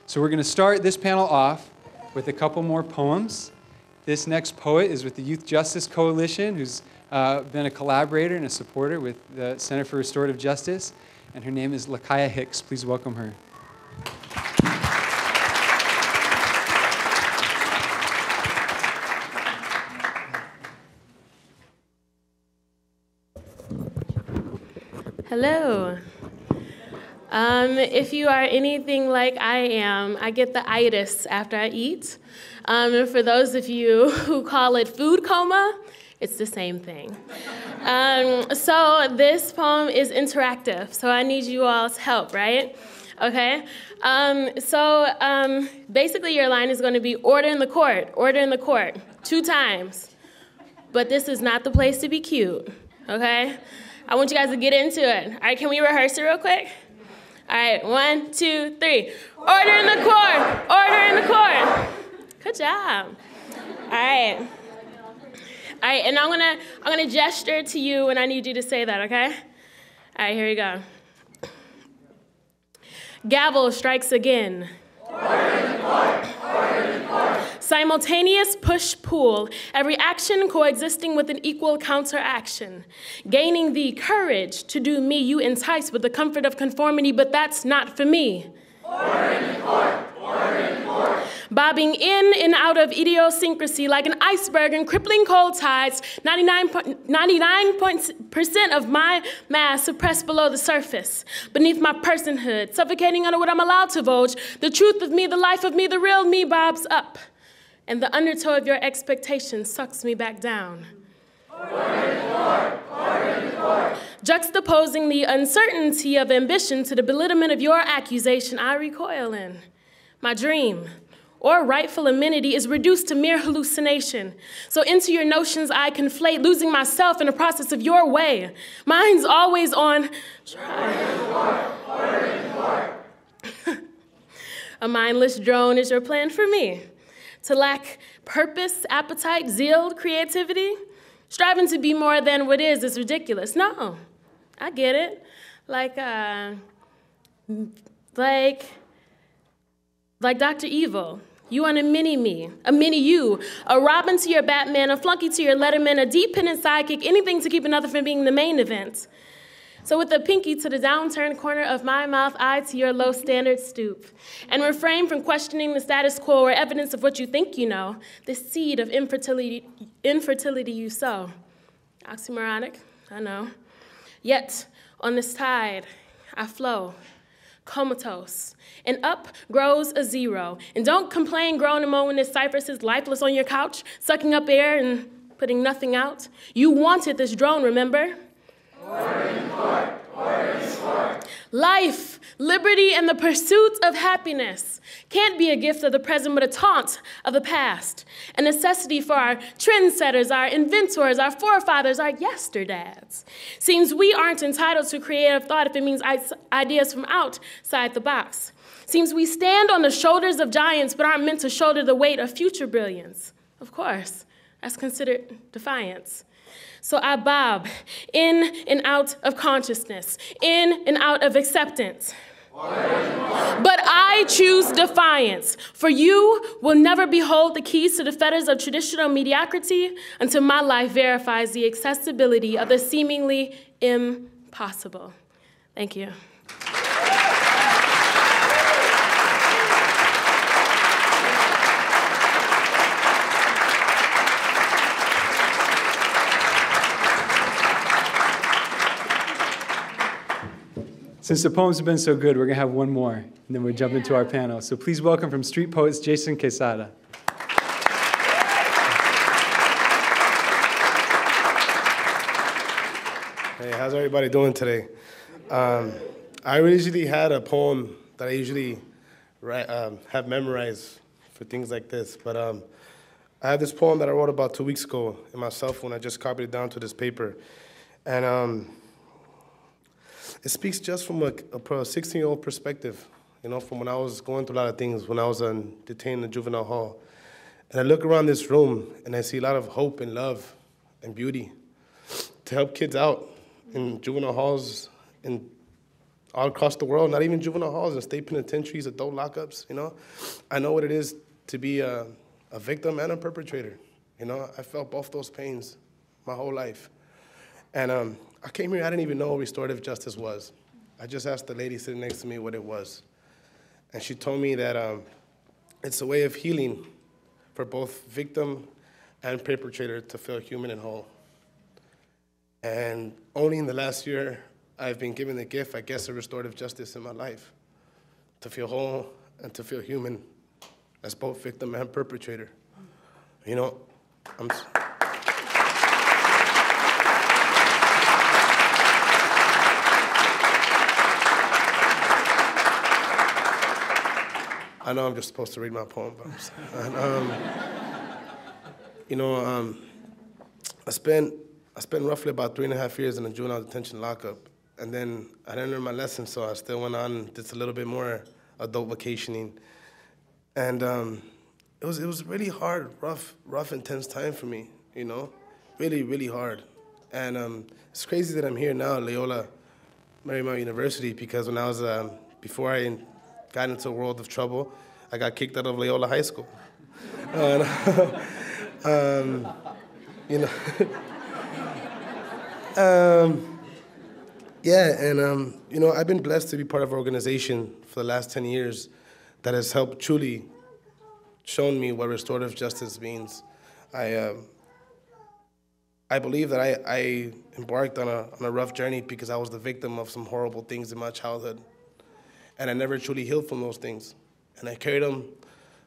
So we're going to start this panel off with a couple more poems. This next poet is with the Youth Justice Coalition, who's been a collaborator and a supporter with the Center for Restorative Justice, and her name is Lakaya Hicks. Please welcome her. Hello. If you are anything like I am, I get the itis after I eat. And for those of you who call it food coma, it's the same thing. So this poem is interactive, so I need you all's help, right? Okay? Basically your line is going to be order in the court, 2 times. But this is not the place to be cute, okay? I want you guys to get into it. All right, can we rehearse it real quick? All right, 1, 2, 3. Order in the court, order in the court. Good job. All right. All right, and I'm gonna gesture to you and I need you to say that, okay? All right, here we go. Gavel strikes again. Order in the court, order in the court. Simultaneous push-pull, every action coexisting with an equal counteraction. Gaining the courage to do me, you entice with the comfort of conformity, but that's not for me. Order in the court, order in the court. Bobbing in and out of idiosyncrasy like an iceberg in crippling cold tides, 99% of my mass suppressed below the surface, beneath my personhood, suffocating under what I'm allowed to divulge. The truth of me, the life of me, the real me bobs up, and the undertow of your expectation sucks me back down. Order in the court, order in the court. Juxtaposing the uncertainty of ambition to the belittlement of your accusation, I recoil in. My dream, or rightful amenity, is reduced to mere hallucination. So into your notions I conflate, losing myself in the process of your way. Mine's always on trial. A mindless drone is your plan for me. To lack purpose, appetite, zeal, creativity, striving to be more than what is ridiculous. No, I get it. Like Dr. Evil. You want a mini-me, a mini-you, a Robin to your Batman, a flunky to your Letterman, a dependent sidekick, anything to keep another from being the main event. So with the pinky to the downturned corner of my mouth, eye to your low standard stoop, and refrain from questioning the status quo or evidence of what you think you know, the seed of infertility you sow. Oxymoronic, I know. Yet, on this tide, I flow, comatose, and up grows a zero. And don't complain, groan a moment as Cypress is lifeless on your couch, sucking up air and putting nothing out. You wanted this drone, remember? Order in court, order in court. Life, liberty, and the pursuit of happiness can't be a gift of the present, but a taunt of the past. A necessity for our trendsetters, our inventors, our forefathers, our yesterdads. Seems we aren't entitled to creative thought if it means ideas from outside the box. Seems we stand on the shoulders of giants, but aren't meant to shoulder the weight of future brilliance. Of course, that's considered defiance. So I bob in and out of consciousness, in and out of acceptance. But I choose defiance, for you will never behold the keys to the fetters of traditional mediocrity until my life verifies the accessibility of the seemingly impossible. Thank you. Since the poems have been so good, we're going to have one more, and then we'll jump into our panel. So please welcome from Street Poets, Jason Quesada. Hey, how's everybody doing today? I originally had a poem that I usually have memorized for things like this, but I had this poem that I wrote about 2 weeks ago in my cell phone. I just copied it down to this paper, and it speaks just from a 16-year-old perspective, you know, from when I was going through a lot of things, when I was detained in juvenile hall. And I look around this room, and I see a lot of hope and love and beauty to help kids out in juvenile halls and all across the world, not even juvenile halls and state penitentiaries, adult lockups, you know. I know what it is to be a victim and a perpetrator. You know, I felt both those pains my whole life. And I came here, I didn't even know what restorative justice was. I just asked the lady sitting next to me what it was. And she told me that it's a way of healing for both victim and perpetrator to feel human and whole. And only in the last year, I've been given the gift, I guess, of restorative justice in my life, to feel whole and to feel human as both victim and perpetrator. You know, I know I'm just supposed to read my poem, but you know, I spent roughly about 3.5 years in a juvenile detention lockup, and then I didn't learn my lesson, so I still went on and did a little bit more adult vacationing, and it was really hard, rough, intense time for me, you know, really, really hard, and it's crazy that I'm here now at Loyola Marymount University, because when I was before I got into a world of trouble, I got kicked out of Loyola High School. You know, yeah, and you know, I've been blessed to be part of an organization for the last 10 years that has helped truly shown me what restorative justice means. I believe that I embarked on a rough journey because I was the victim of some horrible things in my childhood. And I never truly healed from those things. And I carried them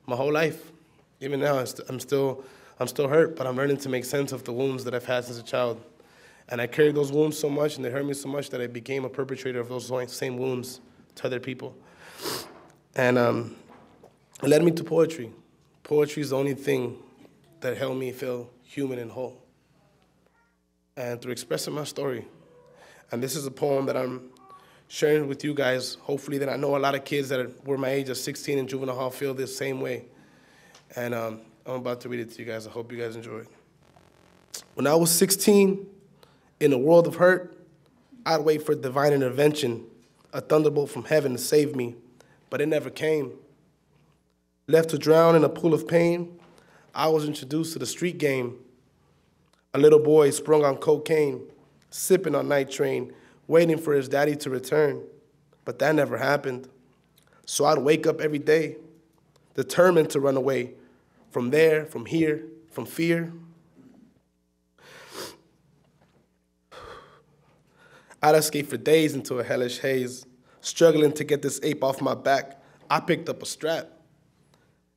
my whole life. Even now, I'm still hurt, but I'm learning to make sense of the wounds that I've had since a child. And I carried those wounds so much, and they hurt me so much that I became a perpetrator of those same wounds to other people. And it led me to poetry. Poetry is the only thing that helped me feel human and whole. And through expressing my story. And this is a poem that I'm sharing with you guys, hopefully that I know a lot of kids that were my age of 16 in juvenile hall feel the same way. And I'm about to read it to you guys. I hope you guys enjoy it. When I was 16, in a world of hurt, I'd wait for divine intervention, a thunderbolt from heaven to save me, but it never came. Left to drown in a pool of pain, I was introduced to the street game. A little boy sprung on cocaine, sipping on night train, waiting for his daddy to return, but that never happened. So I'd wake up every day, determined to run away from there, from here, from fear. I'd escape for days into a hellish haze, struggling to get this ape off my back. I picked up a strap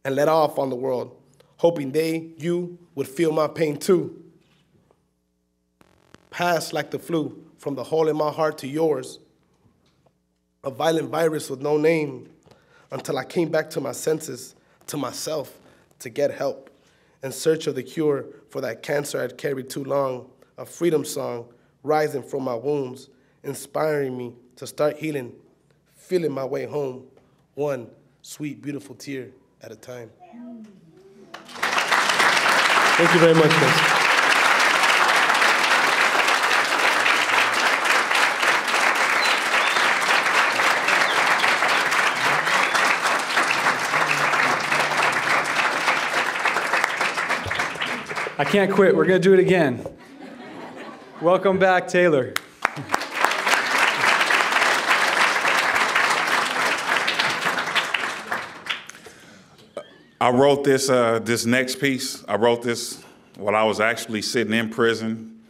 and let off on the world, hoping you would feel my pain too. Passed like the flu, from the hole in my heart to yours, a violent virus with no name, until I came back to my senses, to myself, to get help, in search of the cure for that cancer I'd carried too long, a freedom song rising from my wounds, inspiring me to start healing, feeling my way home, one sweet, beautiful tear at a time. Thank you very much, guys. I can't quit. We're going to do it again. Welcome back, Taylor. I wrote this this next piece. I wrote this while I was actually sitting in prison,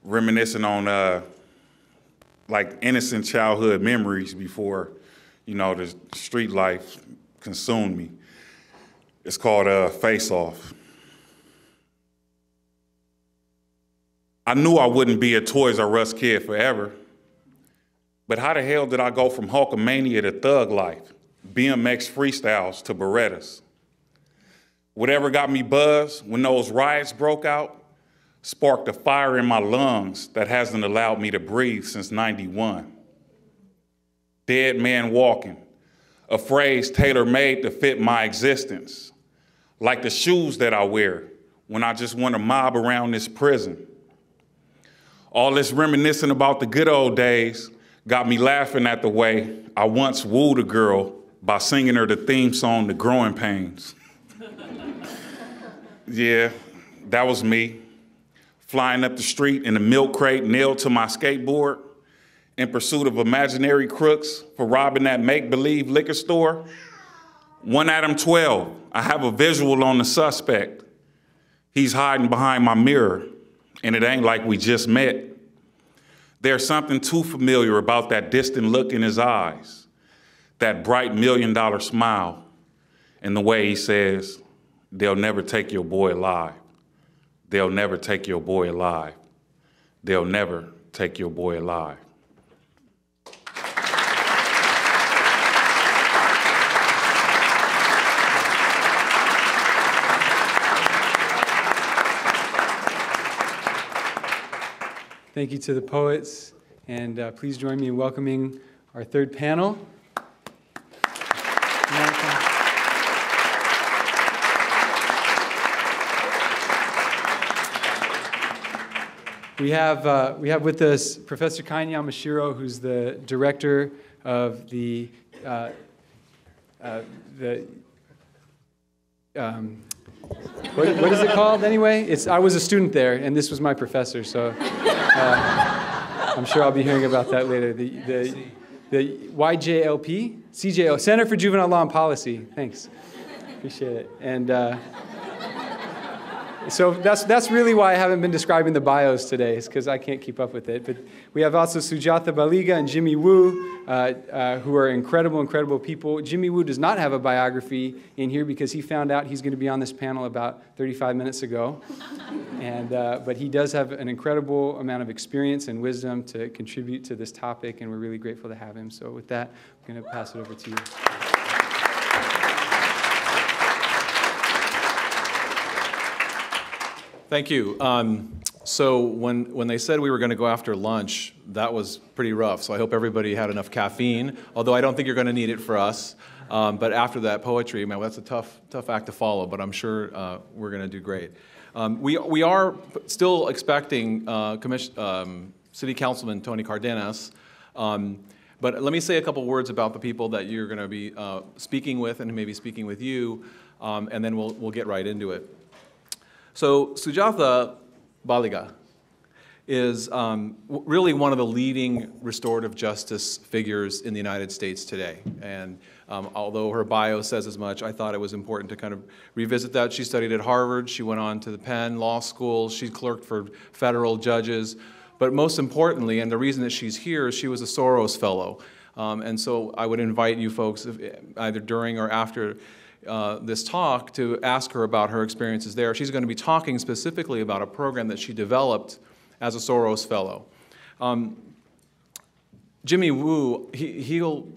reminiscing on like innocent childhood memories before, you know, the street life consumed me. It's called Face Off. I knew I wouldn't be a Toys R Us kid forever, but how the hell did I go from Hulkamania to thug life, BMX freestyles to Berettas? Whatever got me buzzed when those riots broke out sparked a fire in my lungs that hasn't allowed me to breathe since '91. Dead man walking, a phrase tailor-made to fit my existence, like the shoes that I wear when I just want to mob around this prison. All this reminiscing about the good old days got me laughing at the way I once wooed a girl by singing her the theme song, The Growing Pains. Yeah, that was me, flying up the street in a milk crate nailed to my skateboard in pursuit of imaginary crooks for robbing that make-believe liquor store. 1 Adam 12, I have a visual on the suspect. He's hiding behind my mirror, and it ain't like we just met. There's something too familiar about that distant look in his eyes, that bright $1 million smile, and the way he says, they'll never take your boy alive. They'll never take your boy alive. They'll never take your boy alive. Thank you to the poets, and please join me in welcoming our third panel. We have with us Professor Kain Yamashiro, who's the director of the what is it called anyway? I was a student there, and this was my professor, so I'm sure I'll be hearing about that later. The YJLP? CJO, Center for Juvenile Law and Policy. Thanks. Appreciate it. And so that's really why I haven't been describing the bios today, is because I can't keep up with it. But we have also Sujatha Baliga and Jimmy Wu, who are incredible people. Jimmy Wu does not have a biography in here because he found out he's going to be on this panel about 35 minutes ago. But he does have an incredible amount of experience and wisdom to contribute to this topic, and we're really grateful to have him. So with that, I'm going to pass it over to you. Thank you. So when they said we were going to go after lunch, that was pretty rough. So I hope everybody had enough caffeine, although I don't think you're going to need it for us. But after that poetry, man, that's a tough act to follow, but I'm sure we're going to do great. We are still expecting City Councilman Tony Cardenas. But let me say a couple words about the people that you're going to be speaking with and maybe speaking with you, and then we'll get right into it. So Sujatha Baliga is really one of the leading restorative justice figures in the United States today. And although her bio says as much, I thought it was important to kind of revisit that. She studied at Harvard. She went on to the Penn Law School. She clerked for federal judges. But most importantly, and the reason that she's here, she was a Soros Fellow. And so I would invite you folks, either during or after this talk, to ask her about her experiences there. She's going to be talking specifically about a program that she developed as a Soros Fellow. Jimmy Wu, he'll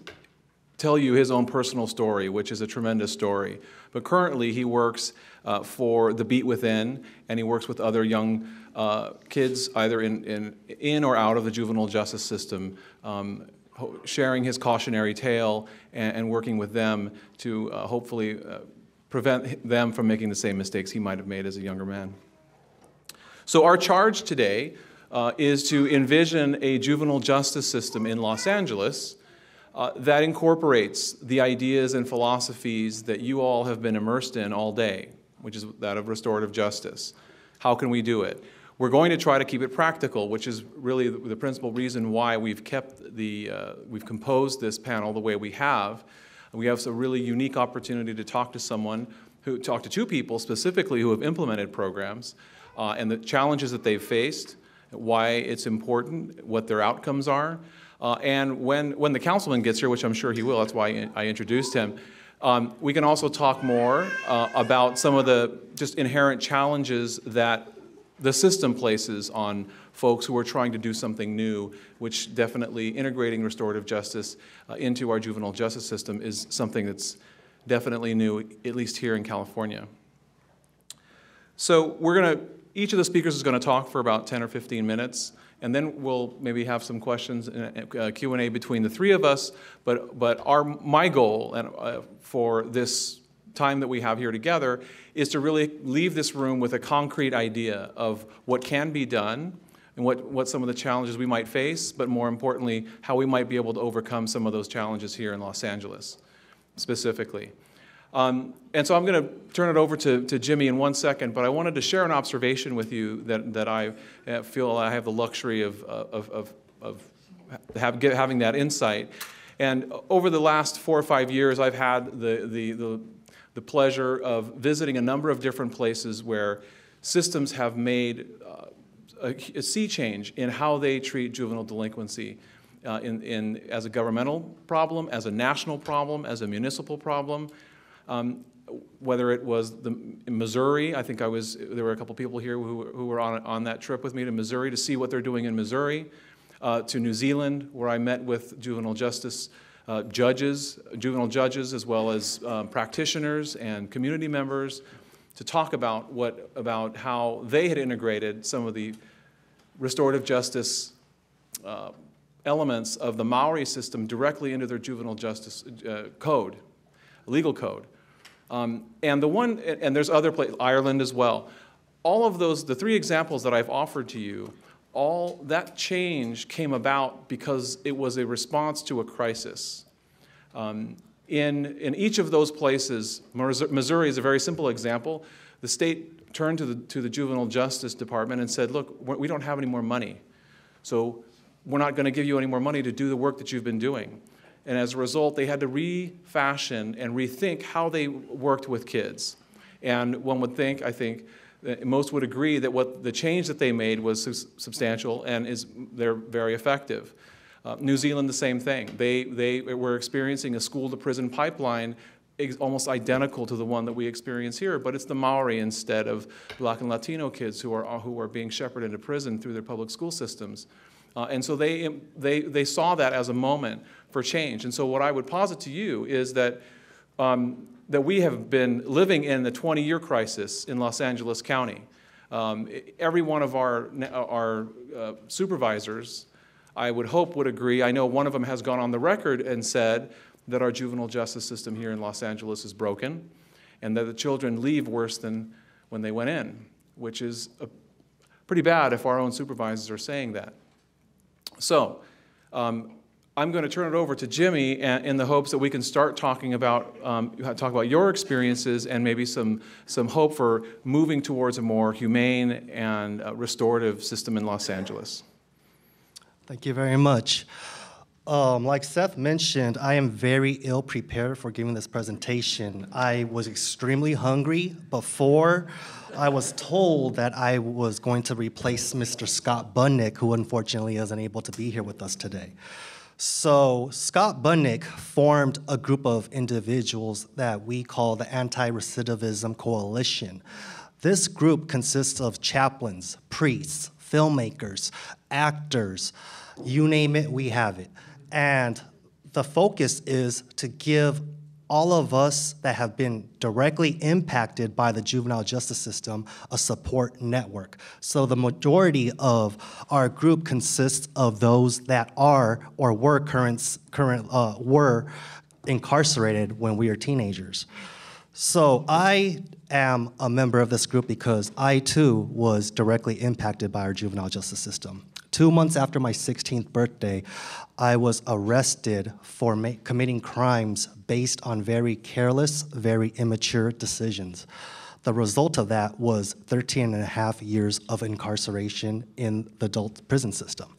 tell you his own personal story, which is a tremendous story. But currently he works for the Beat Within, and he works with other young kids either in or out of the juvenile justice system, sharing his cautionary tale and working with them to hopefully prevent them from making the same mistakes he might have made as a younger man. So our charge today is to envision a juvenile justice system in Los Angeles that incorporates the ideas and philosophies that you all have been immersed in all day, which is that of restorative justice. How can we do it? We're going to try to keep it practical, which is really the principal reason why we've composed this panel the way we have. We have a really unique opportunity to talk to two people specifically who have implemented programs and the challenges that they've faced, why it's important, what their outcomes are. And when the councilman gets here, which I'm sure he will, that's why I introduced him, we can also talk more about some of the just inherent challenges that the system places on folks who are trying to do something new, which definitely integrating restorative justice into our juvenile justice system is something that's definitely new, at least here in California. So each of the speakers is going to talk for about 10 or 15 minutes, and then we'll maybe have some questions and Q&A between the three of us, but my goal for this time that we have here together is to really leave this room with a concrete idea of what can be done, and what some of the challenges we might face, but more importantly, how we might be able to overcome some of those challenges here in Los Angeles, specifically. And so I'm going to turn it over to Jimmy in 1 second, but I wanted to share an observation with you that I feel I have the luxury of having that insight. And over the last 4 or 5 years, I've had the pleasure of visiting a number of different places where systems have made a sea change in how they treat juvenile delinquency as a governmental problem, as a national problem, as a municipal problem. Whether it was in Missouri, I think there were a couple people here who were on that trip with me to Missouri to see what they're doing in Missouri, to New Zealand, where I met with juvenile justice juvenile judges, as well as practitioners and community members, to talk about how they had integrated some of the restorative justice elements of the Maori system directly into their juvenile justice code, legal code. And there's other places, Ireland as well. All of those, the 3 examples that I've offered to you, all that change came about because it was a response to a crisis. In each of those places, Missouri is a very simple example. The state turned to the Juvenile Justice Department and said, look, we don't have any more money, so we're not going to give you any more money to do the work that you've been doing. And as a result, they had to refashion and rethink how they worked with kids. And one would think, I think, that most would agree that the change that they made was substantial and they're very effective. New Zealand, the same thing. They were experiencing a school-to-prison pipeline almost identical to the one that we experience here, but it's the Maori instead of Black and Latino kids who are being shepherded into prison through their public school systems. And so they saw that as a moment for change. And so what I would posit to you is that we have been living in the 20-year crisis in Los Angeles County. Every one of our supervisors, I would hope, would agree. I know one of them has gone on the record and said that our juvenile justice system here in Los Angeles is broken and that the children leave worse than when they went in, which is pretty bad if our own supervisors are saying that. So I'm going to turn it over to Jimmy in the hopes that we can start talking about your experiences and maybe some hope for moving towards a more humane and restorative system in Los Angeles. Thank you very much. Like Seth mentioned, I am very ill prepared for giving this presentation. I was extremely hungry before I was told that I was going to replace Mr. Scott Bunnick, who unfortunately isn't able to be here with us today. So Scott Bunnick formed a group of individuals that we call the Anti-Recidivism Coalition. This group consists of chaplains, priests, filmmakers, actors, you name it, we have it. And the focus is to give all of us that have been directly impacted by the juvenile justice system a support network. So the majority of our group consists of those that are or were were incarcerated when we were teenagers. So I am a member of this group because I too was directly impacted by our juvenile justice system. 2 months after my 16th birthday, I was arrested for committing crimes based on very careless, very immature decisions. The result of that was 13 and a half years of incarceration in the adult prison system.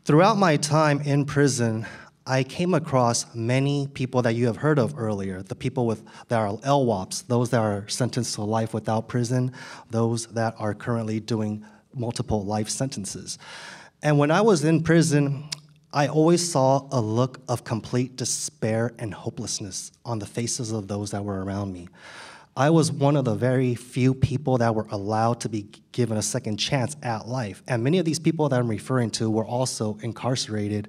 Throughout my time in prison, I came across many people that you have heard of earlier, the people that are LWOPs, those that are sentenced to life without prison, those that are currently doing multiple life sentences. And when I was in prison, I always saw a look of complete despair and hopelessness on the faces of those that were around me. I was one of the very few people that were allowed to be given a second chance at life. And many of these people that I'm referring to were also incarcerated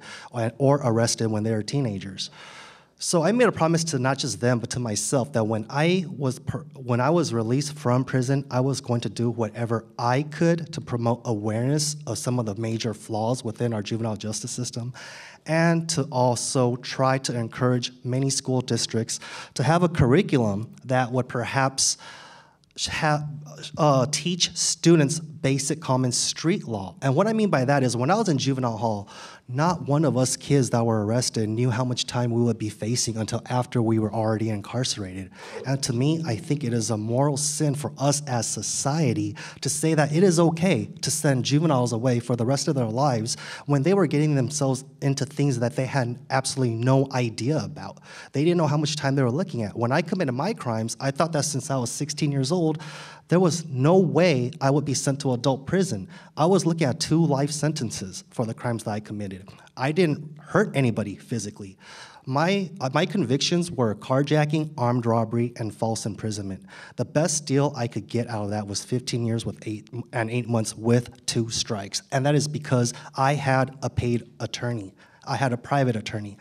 or arrested when they were teenagers. So I made a promise to not just them, but to myself that when I was released from prison, I was going to do whatever I could to promote awareness of some of the major flaws within our juvenile justice system, and to also try to encourage many school districts to have a curriculum that would perhaps teach students basic common street law. And what I mean by that is when I was in juvenile hall, not one of us kids that were arrested knew how much time we would be facing until after we were already incarcerated. And to me, I think it is a moral sin for us as society to say that it is okay to send juveniles away for the rest of their lives when they were getting themselves into things that they had absolutely no idea about. They didn't know how much time they were looking at. When I committed my crimes, I thought that since I was 16 years old, there was no way I would be sent to adult prison. I was looking at 2 life sentences for the crimes that I committed. I didn't hurt anybody physically. My convictions were carjacking, armed robbery, and false imprisonment. The best deal I could get out of that was 15 years with 8 months with 2 strikes. And that is because I had a paid attorney. I had a private attorney.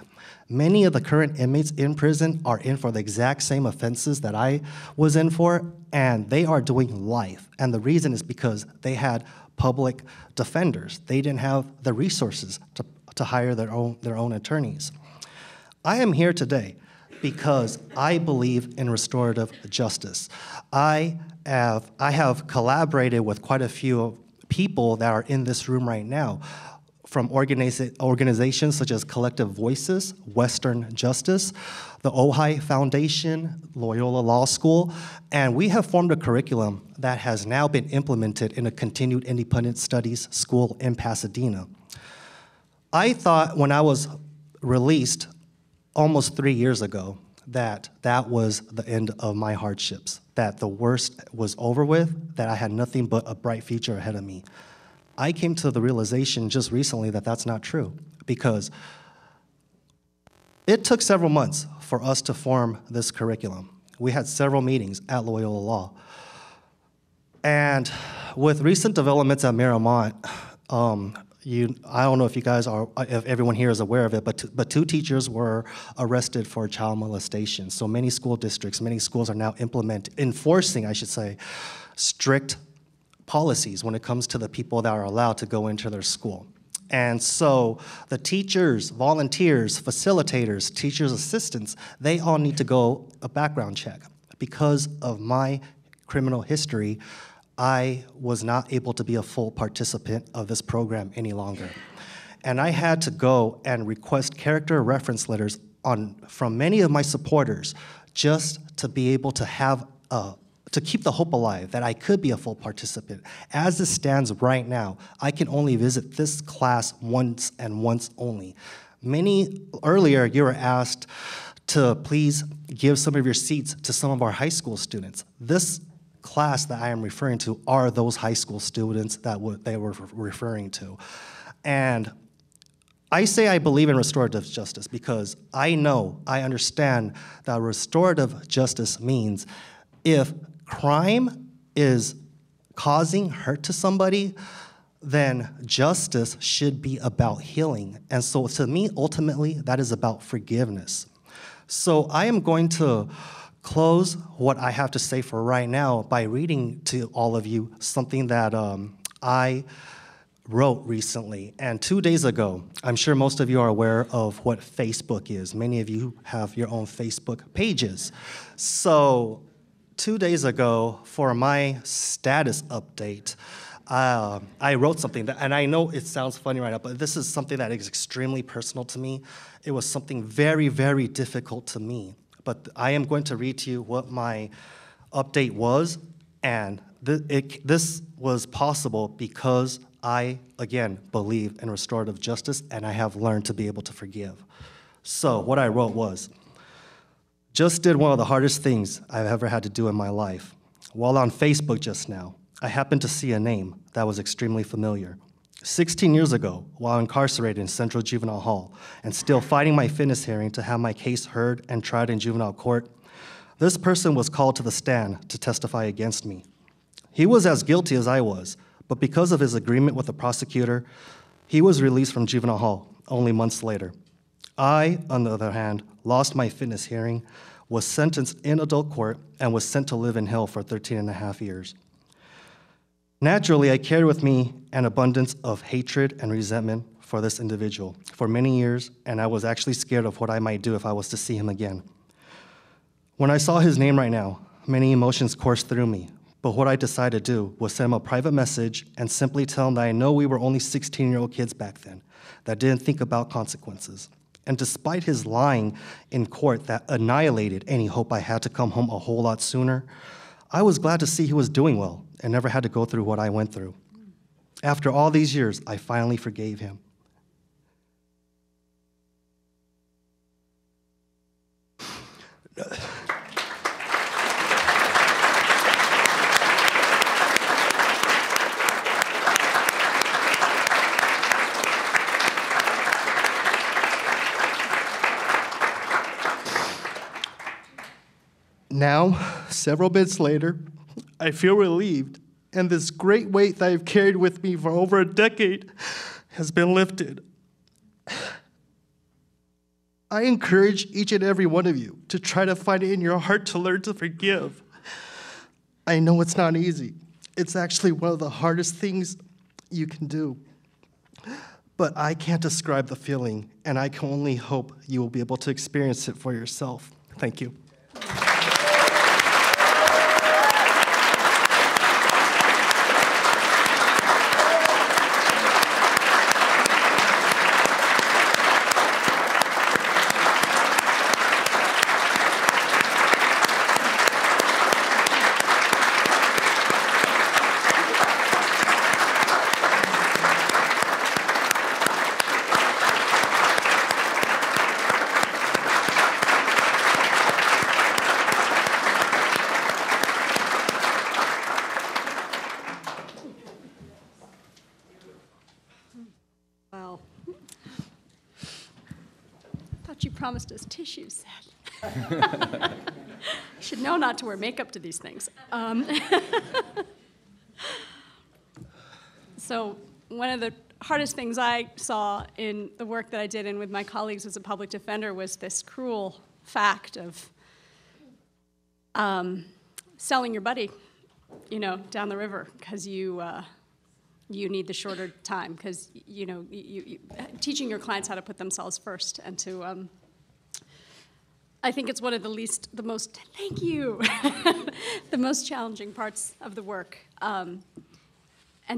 Many of the current inmates in prison are in for the exact same offenses that I was in for, and they are doing life. And the reason is because they had public defenders. They didn't have the resources to hire their own attorneys. I am here today because I believe in restorative justice. I have collaborated with quite a few people that are in this room right now, from organizations such as Collective Voices, Western Justice, the Ojai Foundation, Loyola Law School, and we have formed a curriculum that has now been implemented in a continued independent studies school in Pasadena. I thought when I was released almost 3 years ago that that was the end of my hardships, that the worst was over with, that I had nothing but a bright future ahead of me. I came to the realization just recently that that's not true, because it took several months for us to form this curriculum. We had several meetings at Loyola Law. And with recent developments at Miramont, I don't know if you guys are, if everyone here is aware of it, but 2 teachers were arrested for child molestation. So many school districts, many schools are now enforcing, I should say, strict policies when it comes to the people that are allowed to go into their school. And so the teachers, volunteers, facilitators, teachers' assistants, they all need to go a background check. Because of my criminal history, I was not able to be a full participant of this program any longer. And I had to go and request character reference letters from many of my supporters just to be able to have to keep the hope alive that I could be a full participant. As it stands right now, I can only visit this class once and once only. Earlier, you were asked to please give some of your seats to some of our high school students. This class that I am referring to are those high school students that they were referring to. And I say I believe in restorative justice because I understand that restorative justice means if crime is causing hurt to somebody, then justice should be about healing. And so to me, ultimately, that is about forgiveness. So I am going to close what I have to say for right now by reading to all of you something that I wrote recently. And 2 days ago, I'm sure most of you are aware of what Facebook is. Many of you have your own Facebook pages. So 2 days ago, for my status update, I wrote something, and I know it sounds funny right now, but this is something that is extremely personal to me. It was something very, very difficult to me. But I am going to read to you what my update was, and this was possible because I, again, believe in restorative justice, and I have learned to be able to forgive. So what I wrote was, just did one of the hardest things I've ever had to do in my life. While on Facebook just now, I happened to see a name that was extremely familiar. 16 years ago, while incarcerated in Central Juvenile Hall and still fighting my fitness hearing to have my case heard and tried in juvenile court, this person was called to the stand to testify against me. He was as guilty as I was, but because of his agreement with the prosecutor, he was released from juvenile hall only months later. I, on the other hand, lost my fitness hearing, was sentenced in adult court, and was sent to live in hell for 13.5 years. Naturally, I carried with me an abundance of hatred and resentment for this individual for many years, and I was actually scared of what I might do if I was to see him again. When I saw his name right now, many emotions coursed through me, But what I decided to do was send him a private message and simply tell him that I know we were only 16-year-old kids back then that didn't think about consequences. And despite his lying in court that annihilated any hope I had to come home a whole lot sooner, I was glad to see he was doing well and never had to go through what I went through. After all these years, I finally forgave him. Now, several bits later, I feel relieved, and this great weight that I've carried with me for over a decade has been lifted. I encourage each and every one of you to try to find it in your heart to learn to forgive. I know it's not easy. It's actually one of the hardest things you can do. But I can't describe the feeling, and I can only hope you will be able to experience it for yourself. Thank you. Wow. Thought you promised us tissues, Seth. Should know not to wear makeup to these things. So one of the hardest things I saw in the work that I did and with my colleagues as a public defender was this cruel fact of selling your buddy, down the river because you need the shorter time because, teaching your clients how to put themselves first and to, I think it's one of the most, thank you, the most challenging parts of the work, and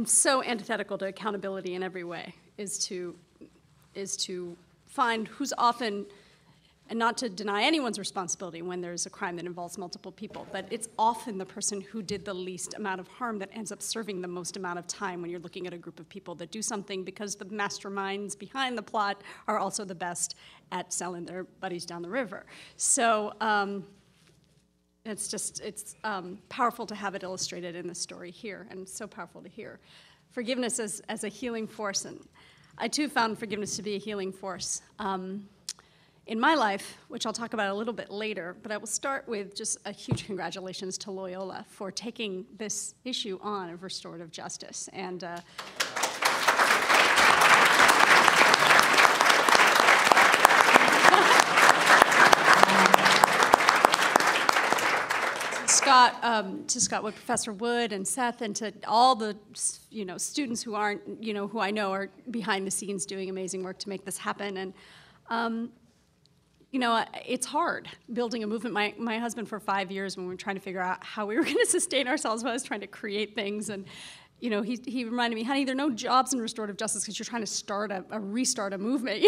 so antithetical to accountability in every way, is to find who's often, and not to deny anyone's responsibility when there's a crime that involves multiple people, but it's often the person who did the least amount of harm that ends up serving the most amount of time when you're looking at a group of people that do something because the masterminds behind the plot are also the best at selling their buddies down the river. So it's powerful to have it illustrated in the story here, and so powerful to hear. Forgiveness as a healing force, and I too found forgiveness to be a healing force. In my life, which I'll talk about a little bit later, but I will start with just a huge congratulations to Loyola for taking this issue on of restorative justice. And to Scott Wood, Professor Wood, and Seth, and to all the students who aren't, who I know are behind the scenes doing amazing work to make this happen. And it's hard building a movement. My husband, for 5 years, when we were trying to figure out how we were going to sustain ourselves, when I was trying to create things, and he reminded me, honey, there are no jobs in restorative justice because you're trying to restart a movement.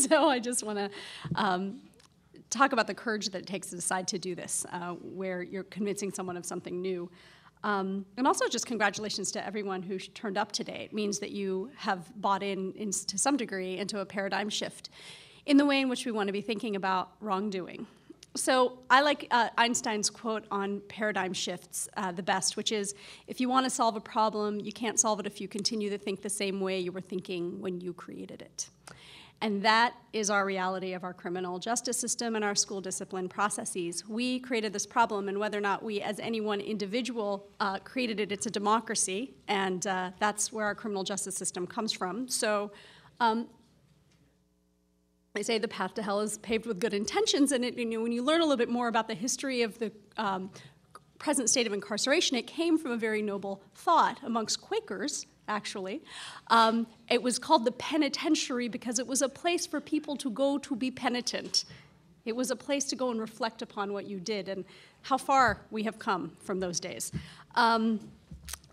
So I just want to talk about the courage that it takes to decide to do this, where you're convincing someone of something new. And also just congratulations to everyone who turned up today. It means that you have bought in to some degree into a paradigm shift in the way in which we want to be thinking about wrongdoing. So I like Einstein's quote on paradigm shifts the best, which is, if you want to solve a problem, you can't solve it if you continue to think the same way you were thinking when you created it. And that is our reality of our criminal justice system and our school discipline processes. We created this problem, and whether or not we as any one individual created it, it's a democracy, and that's where our criminal justice system comes from. So they say the path to hell is paved with good intentions, and when you learn a little bit more about the history of the present state of incarceration, it came from a very noble thought amongst Quakers, actually. It was called the penitentiary because it was a place for people to go to be penitent. It was a place to go and reflect upon what you did and how far we have come from those days.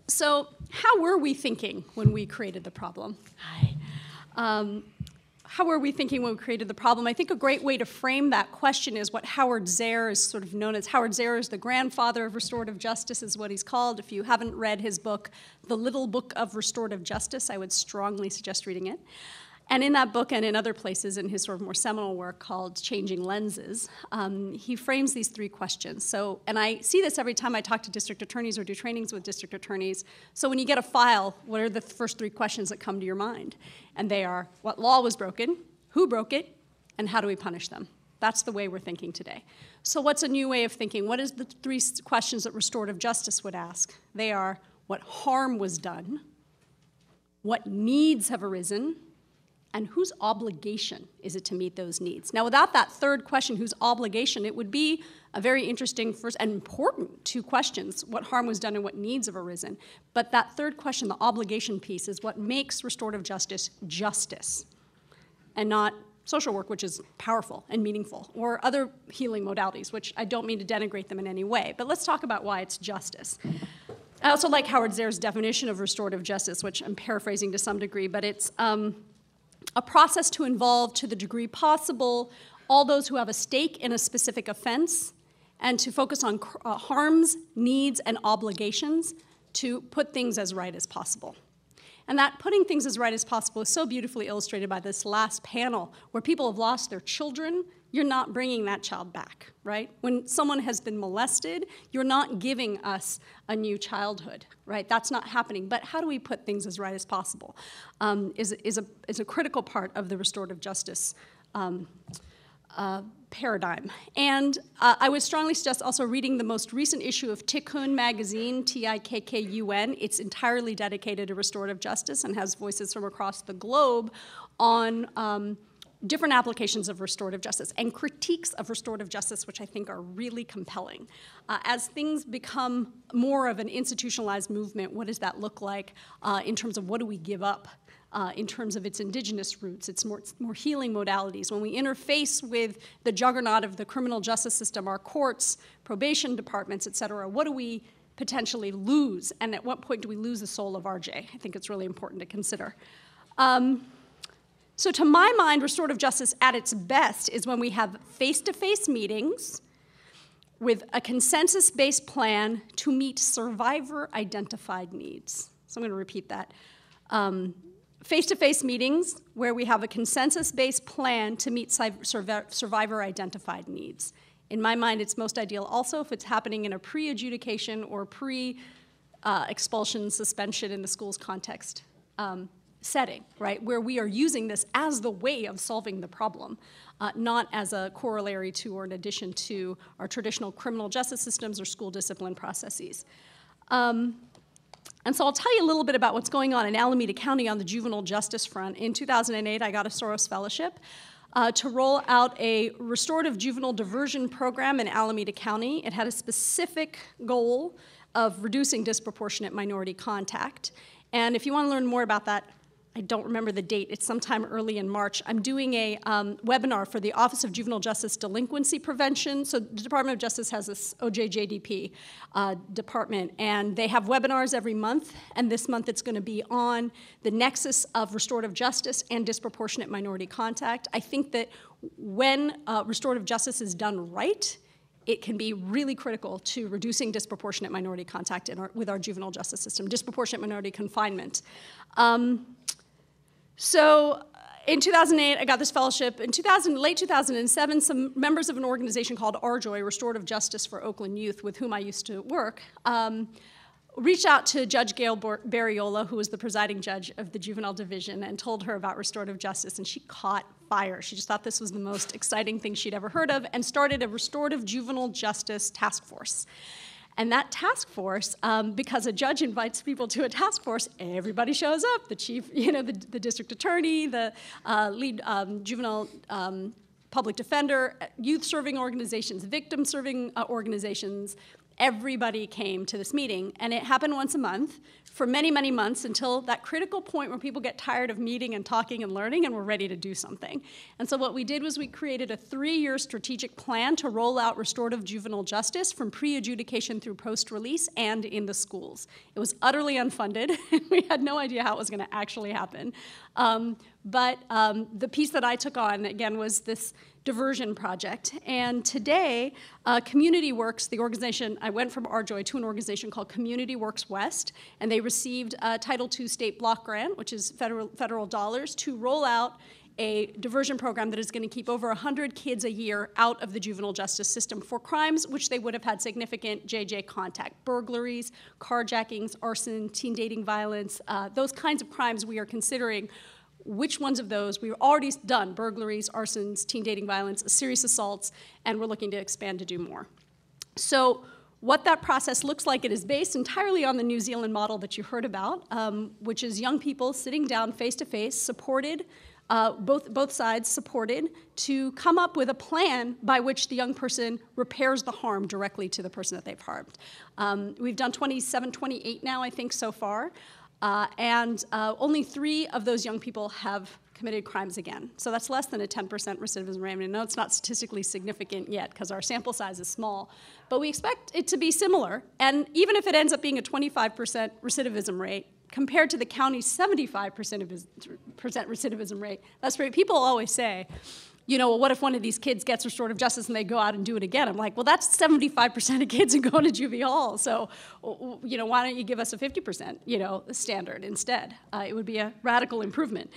So how were we thinking when we created the problem? Hi. How were we thinking when we created the problem? I think a great way to frame that question is what Howard Zehr is sort of known as. Howard Zehr is the grandfather of restorative justice, is what he's called. If you haven't read his book, The Little Book of Restorative Justice, I would strongly suggest reading it. And in that book and in other places in his sort of more seminal work called Changing Lenses, he frames these three questions. So, and I see this every time I talk to district attorneys or do trainings with district attorneys. So when you get a file, what are the first three questions that come to your mind? And they are, what law was broken, who broke it, and how do we punish them? That's the way we're thinking today. So what's a new way of thinking? What is the three questions that restorative justice would ask? They are, what harm was done, what needs have arisen, and whose obligation is it to meet those needs? Now, without that third question, whose obligation, it would be a very interesting first and important two questions, what harm was done and what needs have arisen. But that third question, the obligation piece, is what makes restorative justice justice, and not social work, which is powerful and meaningful, or other healing modalities, which I don't mean to denigrate them in any way. But let's talk about why it's justice. I also like Howard Zehr's definition of restorative justice, which I'm paraphrasing to some degree, but it's a process to involve, to the degree possible, all those who have a stake in a specific offense, and to focus on harms, needs, and obligations to put things as right as possible. And that putting things as right as possible is so beautifully illustrated by this last panel, where people have lost their children. You're not bringing that child back, right? When someone has been molested, you're not giving us a new childhood, right? That's not happening. But how do we put things as right as possible is a critical part of the restorative justice paradigm. And I would strongly suggest also reading the most recent issue of Tikkun magazine, Tikkun. It's entirely dedicated to restorative justice and has voices from across the globe on different applications of restorative justice and critiques of restorative justice, which I think are really compelling. As things become more of an institutionalized movement, what does that look like in terms of what do we give up in terms of its indigenous roots, its more healing modalities? When we interface with the juggernaut of the criminal justice system, our courts, probation departments, et cetera, what do we potentially lose? And at what point do we lose the soul of RJ? I think it's really important to consider. So to my mind, restorative justice at its best is when we have face-to-face meetings with a consensus-based plan to meet survivor-identified needs. So I'm going to repeat that. Face-to-face meetings where we have a consensus-based plan to meet survivor-identified needs. In my mind, it's most ideal also if it's happening in a pre-adjudication or pre-expulsion, suspension in the school's context setting, right, where we are using this as the way of solving the problem, not as a corollary to or in addition to our traditional criminal justice systems or school discipline processes. And so I'll tell you a little bit about what's going on in Alameda County on the juvenile justice front. In 2008, I got a Soros Fellowship to roll out a restorative juvenile diversion program in Alameda County. It had a specific goal of reducing disproportionate minority contact. And if you want to learn more about that, I don't remember the date, it's sometime early in March. I'm doing a webinar for the Office of Juvenile Justice Delinquency Prevention. So the Department of Justice has this OJJDP department, and they have webinars every month, and this month it's going to be on the nexus of restorative justice and disproportionate minority contact. I think that when restorative justice is done right, it can be really critical to reducing disproportionate minority contact with our juvenile justice system, disproportionate minority confinement. So in 2008, I got this fellowship. In late 2007, some members of an organization called RJOY, Restorative Justice for Oakland Youth, with whom I used to work, reached out to Judge Gail Barriola, who was the presiding judge of the juvenile division, and told her about restorative justice, and she caught fire. She just thought this was the most exciting thing she'd ever heard of and started a restorative juvenile justice task force. And that task force, because a judge invites people to a task force, everybody shows up. The chief, the district attorney, the lead juvenile public defender, youth-serving organizations, victim-serving organizations, everybody came to this meeting, and it happened once a month for many, many months until that critical point where people get tired of meeting and talking and learning and we're ready to do something. And so what we did was we created a 3-year strategic plan to roll out restorative juvenile justice from pre-adjudication through post-release and in the schools. It was utterly unfunded. We had no idea how it was going to actually happen. But the piece that I took on, again, was this diversion project. And today, Community Works, the organization, I went from RJoy to an organization called Community Works West, and they received a Title II state block grant, which is federal dollars, to roll out a diversion program that is going to keep over 100 kids a year out of the juvenile justice system for crimes which they would have had significant JJ contact: burglaries, carjackings, arson, teen dating violence, those kinds of crimes we are considering. Which ones of those? We've already done burglaries, arsons, teen dating violence, serious assaults, and we're looking to expand to do more. So what that process looks like, it is based entirely on the New Zealand model that you heard about, which is young people sitting down face-to-face, supported, both sides supported, to come up with a plan by which the young person repairs the harm directly to the person that they've harmed. We've done 27, 28 now, I think, so far. And only 3 of those young people have committed crimes again. So that's less than a 10% recidivism rate. I mean, I know it's not statistically significant yet because our sample size is small, but we expect it to be similar. And even if it ends up being a 25% recidivism rate, compared to the county's 75% recidivism rate, that's right. People always say, you know, well, what if one of these kids gets restorative justice and they go out and do it again? I'm like, well, that's 75% of kids who go to juvie hall. So, you know, why don't you give us a 50%, you know, standard instead? It would be a radical improvement.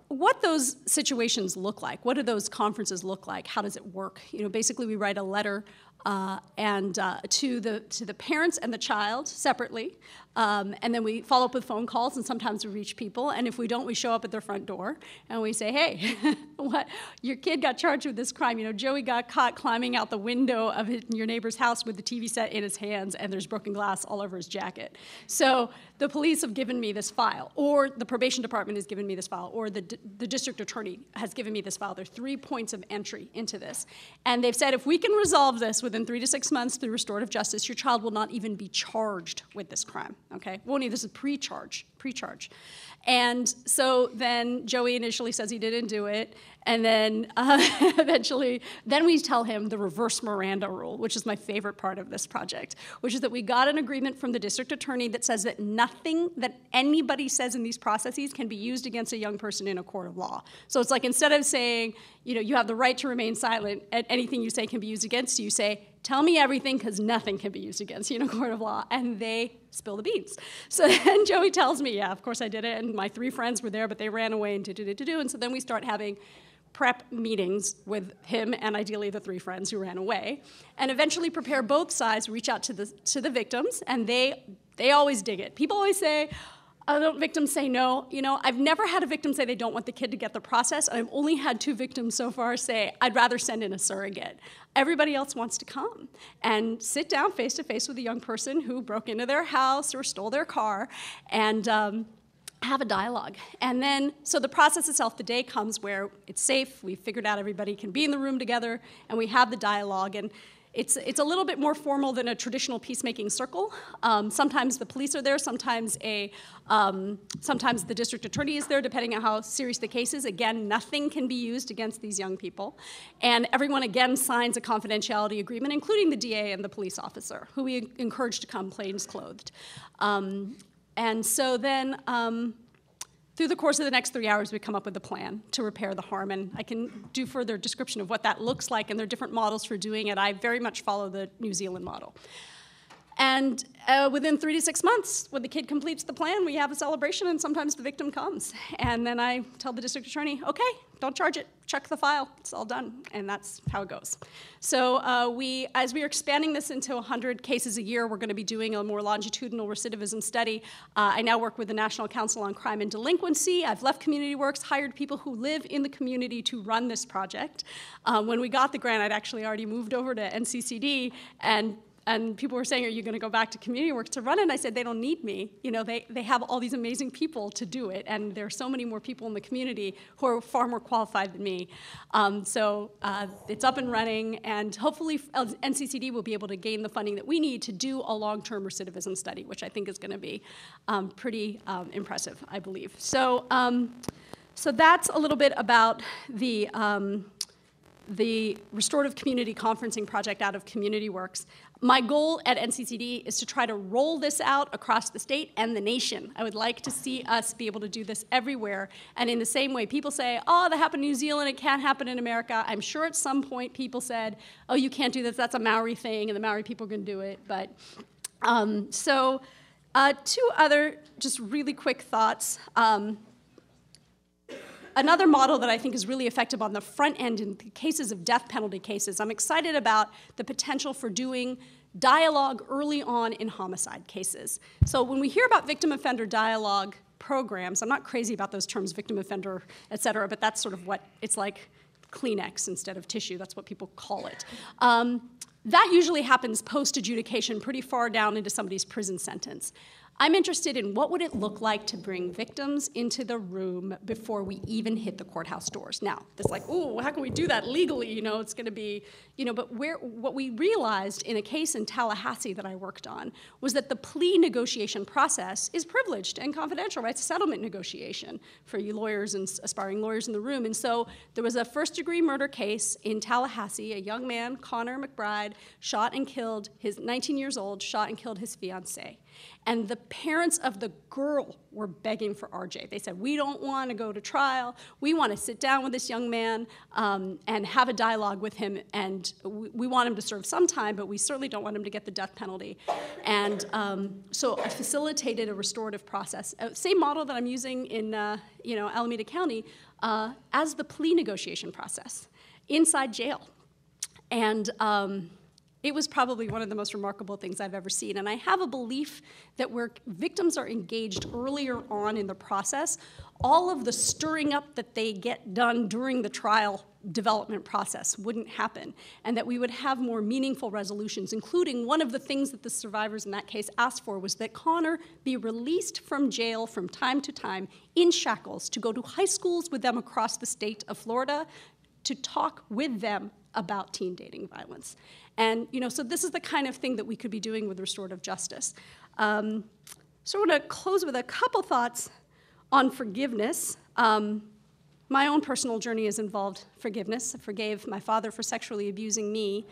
What those situations look like, what do those conferences look like? How does it work? You know, basically we write a letter to the parents and the child separately, and then we follow up with phone calls, and sometimes we reach people, and if we don't, we show up at their front door, and we say, hey, what, your kid got charged with this crime. You know, Joey got caught climbing out the window of your neighbor's house with the TV set in his hands, and there's broken glass all over his jacket. So the police have given me this file, or the probation department has given me this file, or the district attorney has given me this file. There are 3 points of entry into this, and they've said if we can resolve this within 3 to 6 months through restorative justice, your child will not even be charged with this crime, okay? Won't even, this is pre-charge. And so then Joey initially says he didn't do it, and then eventually, then we tell him the reverse Miranda rule, which is my favorite part of this project, which is that we got an agreement from the district attorney that says that nothing that anybody says in these processes can be used against a young person in a court of law. So it's like instead of saying, you know, you have the right to remain silent, and anything you say can be used against you, say, tell me everything because nothing can be used against you in a court of law, and they spill the beans. So then Joey tells me, yeah, of course I did it, and my 3 friends were there, but they ran away and and so then we start having prep meetings with him and ideally the 3 friends who ran away, and eventually prepare both sides, reach out to the victims, and they always dig it. People always say, don't victims say no? You know, I've never had a victim say they don't want the kid to get the process, and I've only had 2 victims so far say, I'd rather send in a surrogate. Everybody else wants to come and sit down face-to-face with a young person who broke into their house or stole their car, and have a dialogue. And then, so the process itself, the day comes where it's safe, we've figured out everybody can be in the room together, and we have the dialogue. And it's a little bit more formal than a traditional peacemaking circle. Sometimes the police are there, sometimes the district attorney is there, depending on how serious the case is. Again, nothing can be used against these young people. And everyone, again, signs a confidentiality agreement, including the DA and the police officer, who we encourage to come plainclothed. And so then, through the course of the next 3 hours, we come up with a plan to repair the harm. And I can do further description of what that looks like, and there are different models for doing it. I very much follow the New Zealand model. And within 3 to 6 months, when the kid completes the plan, we have a celebration, and sometimes the victim comes. And then I tell the district attorney, okay, don't charge it, check the file, it's all done, and that's how it goes. So as we are expanding this into 100 cases a year, we're gonna be doing a more longitudinal recidivism study. I now work with the National Council on Crime and Delinquency. I've left Community Works, hired people who live in the community to run this project. When we got the grant, I'd actually already moved over to NCCD, and And people were saying, are you going to go back to community work to run it? And I said, they don't need me. You know, they have all these amazing people to do it. And there are so many more people in the community who are far more qualified than me. So it's up and running. And hopefully NCCD will be able to gain the funding that we need to do a long-term recidivism study, which I think is going to be pretty impressive, I believe. So, so that's a little bit about the Restorative Community Conferencing Project out of Community Works. My goal at NCCD is to try to roll this out across the state and the nation. I would like to see us be able to do this everywhere. And in the same way, people say, oh, that happened in New Zealand, it can't happen in America. I'm sure at some point people said, oh, you can't do this, that's a Maori thing, and the Maori people can do it. But two other just really quick thoughts. Another model that I think is really effective on the front end in the cases of death penalty cases, I'm excited about the potential for doing dialogue early on in homicide cases. So when we hear about victim offender dialogue programs, I'm not crazy about those terms, victim offender, et cetera, but that's sort of what it's like Kleenex instead of tissue. That's what people call it. That usually happens post-adjudication pretty far down into somebody's prison sentence. I'm interested in what would it look like to bring victims into the room before we even hit the courthouse doors. Now, it's like, ooh, how can we do that legally? You know, it's going to be, you know, but what we realized in a case in Tallahassee that I worked on was that the plea negotiation process is privileged and confidential, right? It's a settlement negotiation for you lawyers and aspiring lawyers in the room. And so there was a first-degree murder case in Tallahassee. A young man, Connor McBride, shot and killed his 19 years old, shot and killed his fiancée. And the parents of the girl were begging for RJ. They said, we don't want to go to trial. We want to sit down with this young man and have a dialogue with him. And we want him to serve some time, but we certainly don't want him to get the death penalty. And so I facilitated a restorative process. Same model that I'm using in Alameda County as the plea negotiation process inside jail. And it was probably one of the most remarkable things I've ever seen. And I have a belief that where victims are engaged earlier on in the process, all of the stirring up that they get done during the trial development process wouldn't happen, and that we would have more meaningful resolutions, including one of the things that the survivors in that case asked for was that Connor be released from jail from time to time in shackles to go to high schools with them across the state of Florida to talk with them about teen dating violence. And so this is the kind of thing that we could be doing with restorative justice. So I'm going to close with a couple thoughts on forgiveness. My own personal journey has involved forgiveness. I forgave my father for sexually abusing me.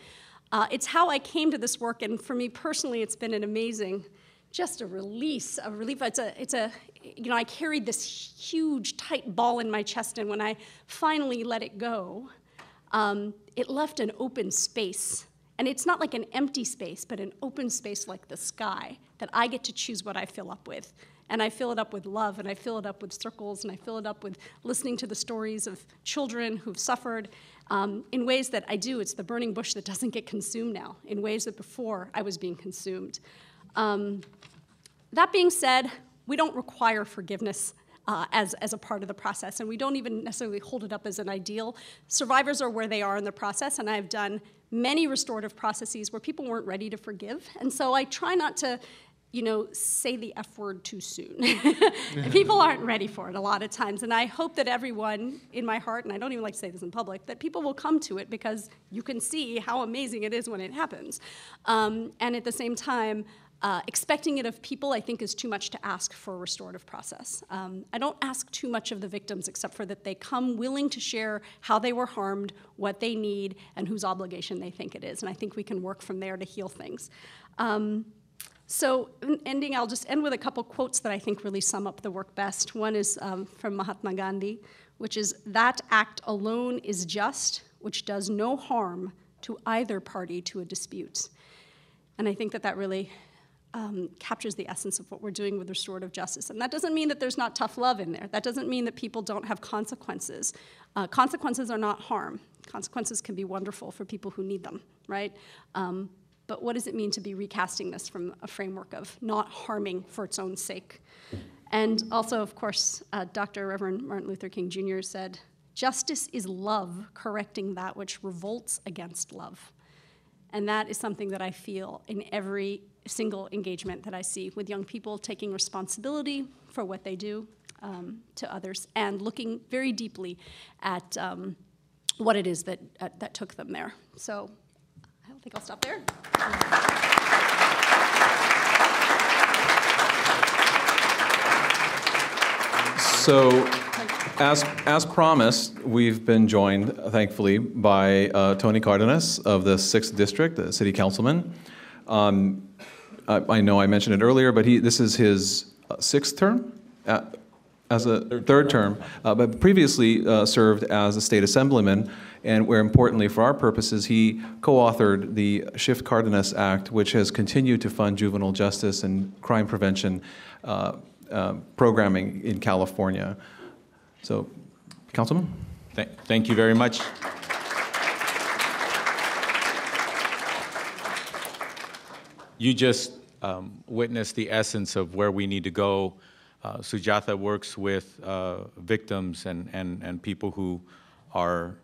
It's how I came to this work, and for me personally, it's been an amazing, just a relief. I carried this huge, tight ball in my chest, and when I finally let it go, it left an open space. And it's not like an empty space, but an open space like the sky that I get to choose what I fill up with. And I fill it up with love, and I fill it up with circles, and I fill it up with listening to the stories of children who've suffered in ways that I do. It's the burning bush that doesn't get consumed now, in ways that before I was being consumed. That being said, we don't require forgiveness as a part of the process, and we don't even necessarily hold it up as an ideal. Survivors are where they are in the process, and I've done many restorative processes where people weren't ready to forgive, and so I try not to say the F word too soon. People aren't ready for it a lot of times, and I hope that everyone in my heart, and I don't even like to say this in public, that people will come to it because you can see how amazing it is when it happens. And at the same time, expecting it of people, I think, is too much to ask for a restorative process. I don't ask too much of the victims except for that they come willing to share how they were harmed, what they need, and whose obligation they think it is. And I think we can work from there to heal things. So in ending, I'll just end with a couple quotes that I think really sum up the work best. One is from Mahatma Gandhi, which is, "That act alone is just, which does no harm to either party to a dispute." And I think that really captures the essence of what we're doing with restorative justice. And that doesn't mean that there's not tough love in there. That doesn't mean that people don't have consequences. Consequences are not harm. Consequences can be wonderful for people who need them, right? But what does it mean to be recasting this from a framework of not harming for its own sake? And also, of course, Dr. Reverend Martin Luther King Jr. said, "Justice is love correcting that which revolts against love." And that is something that I feel in every single engagement that I see with young people, taking responsibility for what they do to others and looking very deeply at what it is that took them there. So I don't think I'll stop there. So, as promised, we've been joined, thankfully, by Tony Cardenas of the 6th District, the City Councilman. I know I mentioned it earlier, but this is his 6th term as a third term, but previously served as a state assemblyman, and where importantly for our purposes, he co-authored the Shift Cardenas Act, which has continued to fund juvenile justice and crime prevention programming in California. So, Councilman? Thank you very much. You just witnessed the essence of where we need to go. Sujatha works with victims and people who are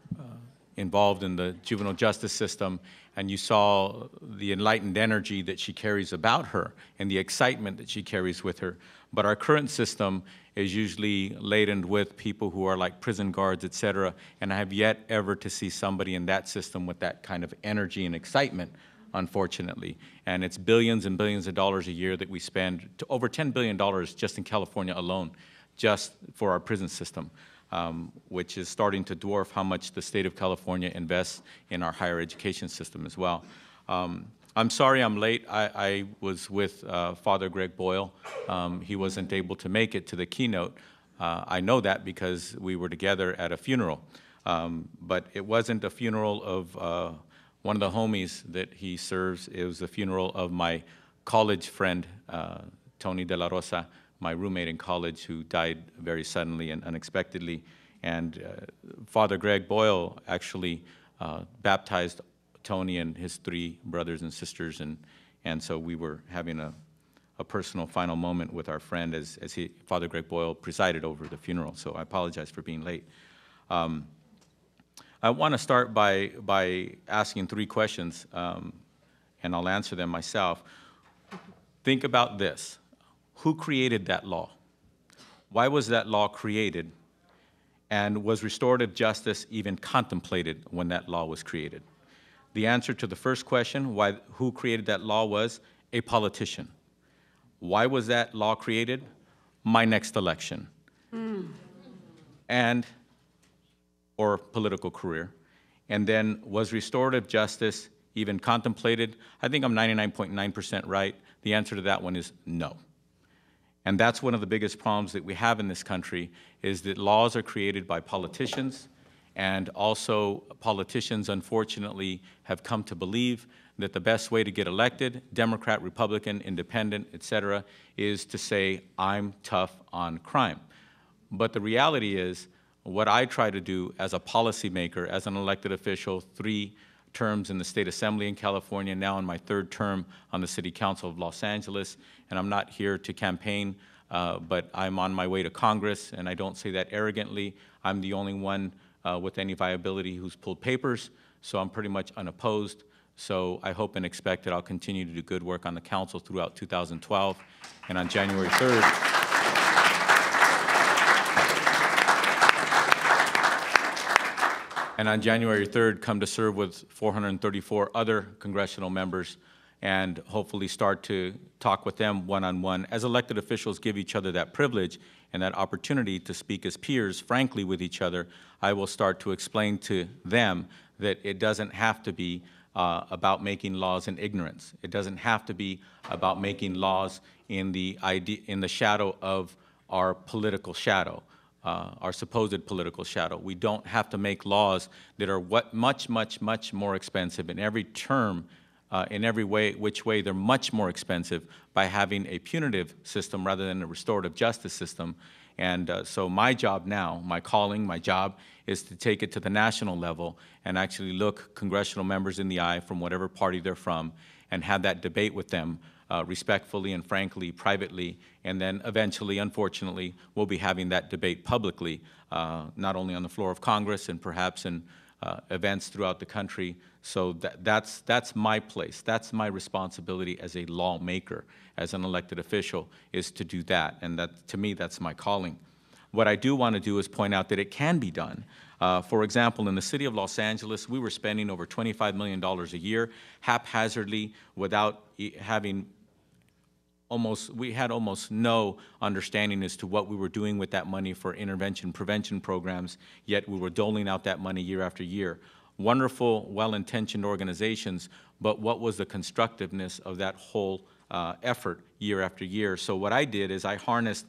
involved in the juvenile justice system, and you saw the enlightened energy that she carries about her and the excitement that she carries with her. But our current system is usually laden with people who are like prison guards, et cetera, and I have yet ever to see somebody in that system with that kind of energy and excitement, unfortunately. And it's billions and billions of dollars a year that we spend, to over $10 billion just in California alone, just for our prison system, which is starting to dwarf how much the state of California invests in our higher education system as well. I'm sorry I'm late. I was with Father Greg Boyle. He wasn't able to make it to the keynote. I know that because we were together at a funeral. But it wasn't a funeral of one of the homies that he serves. It was the funeral of my college friend, Tony De La Rosa, my roommate in college, who died very suddenly and unexpectedly. And Father Greg Boyle actually baptized Tony and his 3 brothers and sisters, and so we were having a personal final moment with our friend as Father Greg Boyle presided over the funeral, so I apologize for being late. I want to start by asking 3 questions, and I'll answer them myself. Think about this. Who created that law? Why was that law created? And was restorative justice even contemplated when that law was created? The answer to the first question, who created that law, was a politician. Why was that law created? My next election. Or political career. And then, was restorative justice even contemplated? I think I'm 99.9% right. The answer to that one is no. And that's one of the biggest problems that we have in this country, is that laws are created by politicians, and also politicians, unfortunately, have come to believe that the best way to get elected, Democrat, Republican, Independent, et cetera, is to say, I'm tough on crime. But the reality is, what I try to do as a policymaker, as an elected official, 3 terms in the State Assembly in California, now in my 3rd term on the City Council of Los Angeles, and I'm not here to campaign, but I'm on my way to Congress, and I don't say that arrogantly. I'm the only one with any viability who's pulled papers, so I'm pretty much unopposed. So I hope and expect that I'll continue to do good work on the council throughout 2012, and on January 3rd, come to serve with 434 other congressional members and hopefully start to talk with them one-on-one. As elected officials give each other that privilege and that opportunity to speak as peers, frankly, with each other, I will start to explain to them that it doesn't have to be about making laws in ignorance. It doesn't have to be about making laws in the shadow of our political shadow. Our supposed political shadow. We don't have to make laws that are much, much, much more expensive in every term, in every which way they're much more expensive by having a punitive system rather than a restorative justice system. And so my job now, my calling, my job, is to take it to the national level and actually look congressional members in the eye from whatever party they're from and have that debate with them respectfully and frankly, privately, and then eventually, unfortunately, we'll be having that debate publicly, not only on the floor of Congress and perhaps in events throughout the country. So that's my place. That's my responsibility as a lawmaker, as an elected official, is to do that. And that, to me, that's my calling. What I do want to do is point out that it can be done. For example, in the city of Los Angeles, we were spending over $25 million a year haphazardly without having we had almost no understanding as to what we were doing with that money for intervention prevention programs, yet we were doling out that money year after year. Wonderful, well-intentioned organizations, but what was the constructiveness of that whole effort year after year? So what I did is I harnessed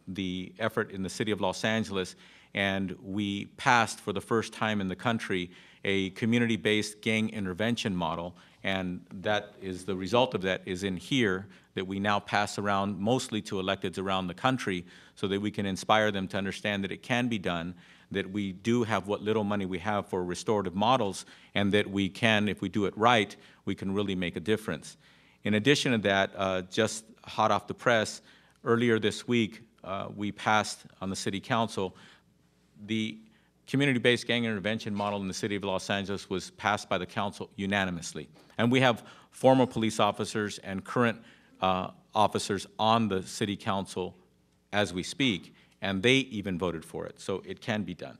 the effort in the city of Los Angeles, and we passed for the first time in the country a community-based gang intervention model, and that is the result of that is in here, that we now pass around mostly to electeds around the country so that we can inspire them to understand that it can be done, that we do have what little money we have for restorative models, and that we can, if we do it right, we can really make a difference. In addition to that, just hot off the press, earlier this week, we passed on the City Council the community-based gang intervention model in the city of Los Angeles was passed by the council unanimously. And we have former police officers and current officers on the city council as we speak, and they even voted for it, so it can be done.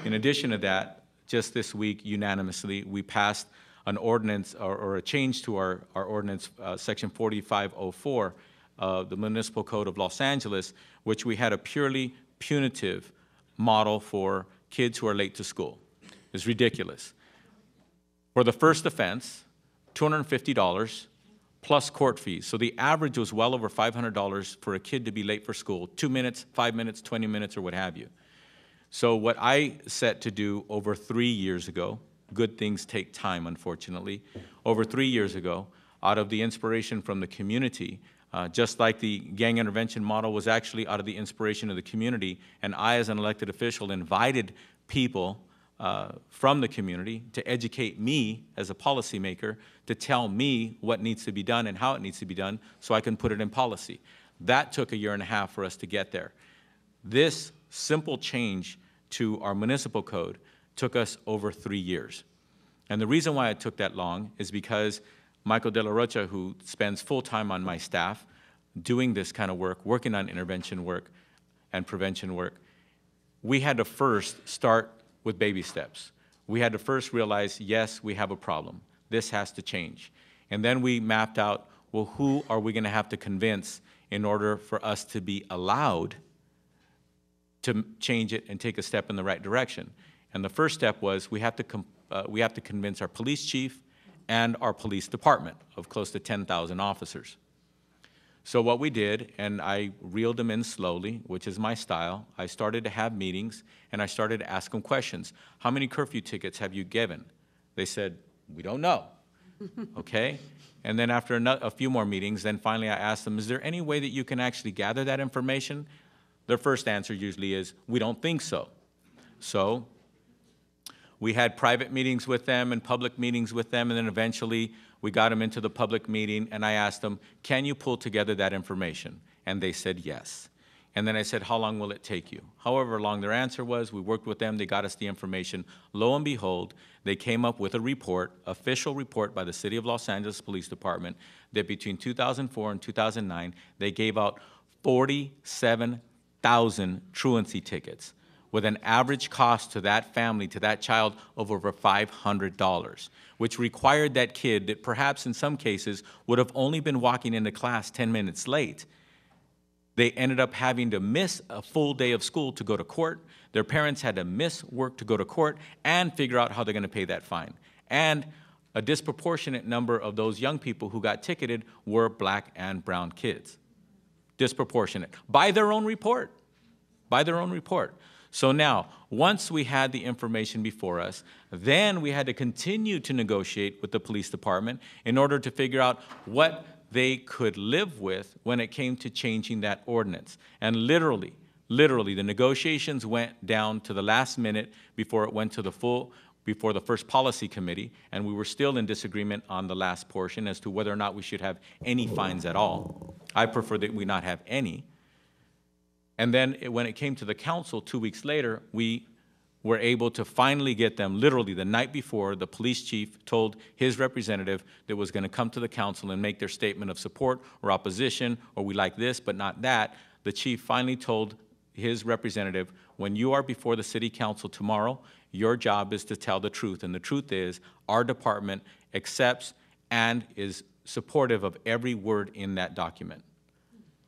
In addition to that, just this week, unanimously, we passed an ordinance or a change to our ordinance, section 4504, the Municipal Code of Los Angeles, which we had a purely punitive model for kids who are late to school. It's ridiculous. For the first offense, $250 plus court fees. So the average was well over $500 for a kid to be late for school, 2 minutes, 5 minutes, 20 minutes, or what have you. So what I set to do over 3 years ago, good things take time, unfortunately, over 3 years ago, out of the inspiration from the community, just like the gang intervention model was actually out of the inspiration of the community, and I, as an elected official, invited people from the community to educate me as a policymaker, to tell me what needs to be done and how it needs to be done so I can put it in policy. That took 1.5 years for us to get there. This simple change to our municipal code took us over 3 years. And the reason why it took that long is because Michael De La Rocha, who spends full time on my staff doing this kind of work, working on intervention work and prevention work, we had to first start with baby steps. We had to first realize, yes, we have a problem. This has to change. And then we mapped out, well, who are we going to have to convince in order for us to be allowed to change it and take a step in the right direction? And the first step was we have to convince our police chief and our police department of close to 10,000 officers. So what we did, and I reeled them in slowly, which is my style, I started to have meetings, and I started to ask them questions. How many curfew tickets have you given? They said, we don't know. Okay? And then after a few more meetings, then finally I asked them, is there any way that you can actually gather that information? Their first answer usually is, we don't think so. So we had private meetings with them and public meetings with them, and then eventually we got them into the public meeting, and I asked them, can you pull together that information? And they said yes. And then I said, how long will it take you? However long their answer was, we worked with them, they got us the information. Lo and behold, they came up with a report, official report by the City of Los Angeles Police Department, that between 2004 and 2009, they gave out 47,000 truancy tickets, with an average cost to that family, to that child, of over $500, which required that kid that perhaps in some cases would have only been walking into class 10 minutes late. They ended up having to miss a full day of school to go to court. Their parents had to miss work to go to court and figure out how they're going to pay that fine. And a disproportionate number of those young people who got ticketed were black and brown kids. Disproportionate. By their own report. By their own report. So now, once we had the information before us, then we had to continue to negotiate with the police department in order to figure out what they could live with when it came to changing that ordinance. And literally, the negotiations went down to the last minute before it went to before the first policy committee, and we were still in disagreement on the last portion as to whether or not we should have any fines at all. I prefer that we not have any. And then when it came to the council 2 weeks later, we were able to finally get them, literally the night before, the police chief told his representative that was going to come to the council and make their statement of support or opposition, or we like this but not that. The chief finally told his representative, when you are before the city council tomorrow, your job is to tell the truth. And the truth is, our department accepts and is supportive of every word in that document.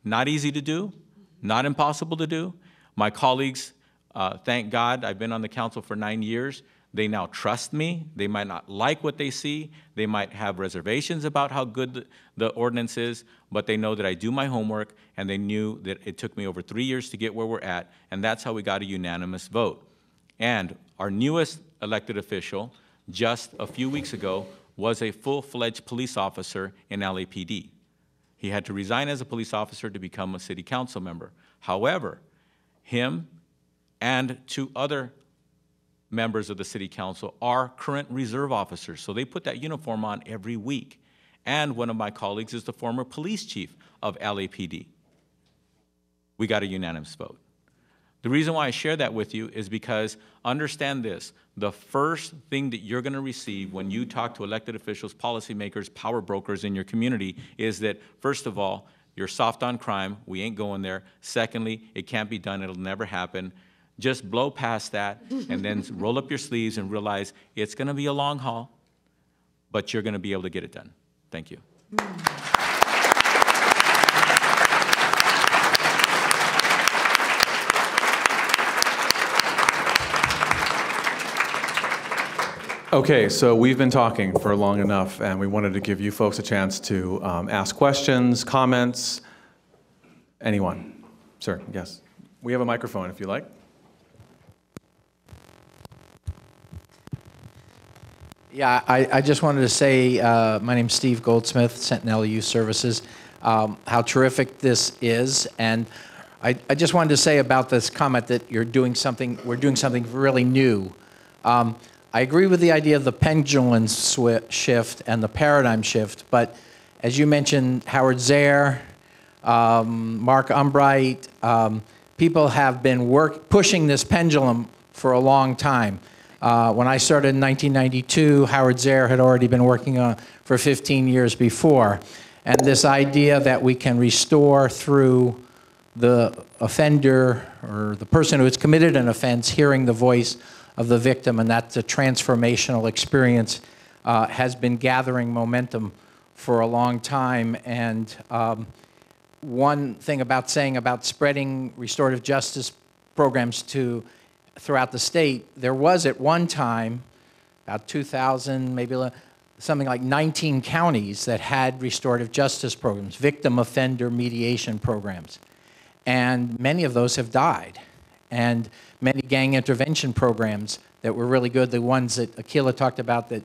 Not easy to do, not impossible to do. My colleagues, thank God, I've been on the council for 9 years. They now trust me. They might not like what they see. They might have reservations about how good the ordinance is, but they know that I do my homework, and they knew that it took me over 3 years to get where we're at, and that's how we got a unanimous vote. And our newest elected official, just a few weeks ago, was a full-fledged police officer in LAPD. He had to resign as a police officer to become a city council member. However, him and 2 other members of the city council are current reserve officers, so they put that uniform on every week. And one of my colleagues is the former police chief of LAPD. We got a unanimous vote. The reason why I share that with you is because, understand this, the first thing that you're going to receive when you talk to elected officials, policymakers, power brokers in your community is that, first of all, you're soft on crime, we ain't going there. Secondly, it can't be done, it'll never happen. Just blow past that and then roll up your sleeves and realize it's going to be a long haul, but you're going to be able to get it done. Thank you. Okay, so we've been talking for long enough, and we wanted to give you folks a chance to ask questions, comments. Anyone? Sir, yes. We have a microphone if you like. Yeah, I just wanted to say, my name's Steve Goldsmith, Sentinel Youth Services, how terrific this is. And I just wanted to say about this comment that we're doing something really new. I agree with the idea of the pendulum shift and the paradigm shift, but as you mentioned, Howard Zare, Mark Umbright, people have been pushing this pendulum for a long time. When I started in 1992, Howard Zare had already been working on for 15 years before. And this idea that we can restore through the offender or the person who has committed an offense hearing the voice of the victim, and that's a transformational experience, has been gathering momentum for a long time. And one thing about spreading restorative justice programs throughout the state, there was at one time, about 2000, maybe something like 19 counties that had restorative justice programs, victim offender mediation programs. And many of those have died. And many gang intervention programs that were really good, the ones that Akila talked about that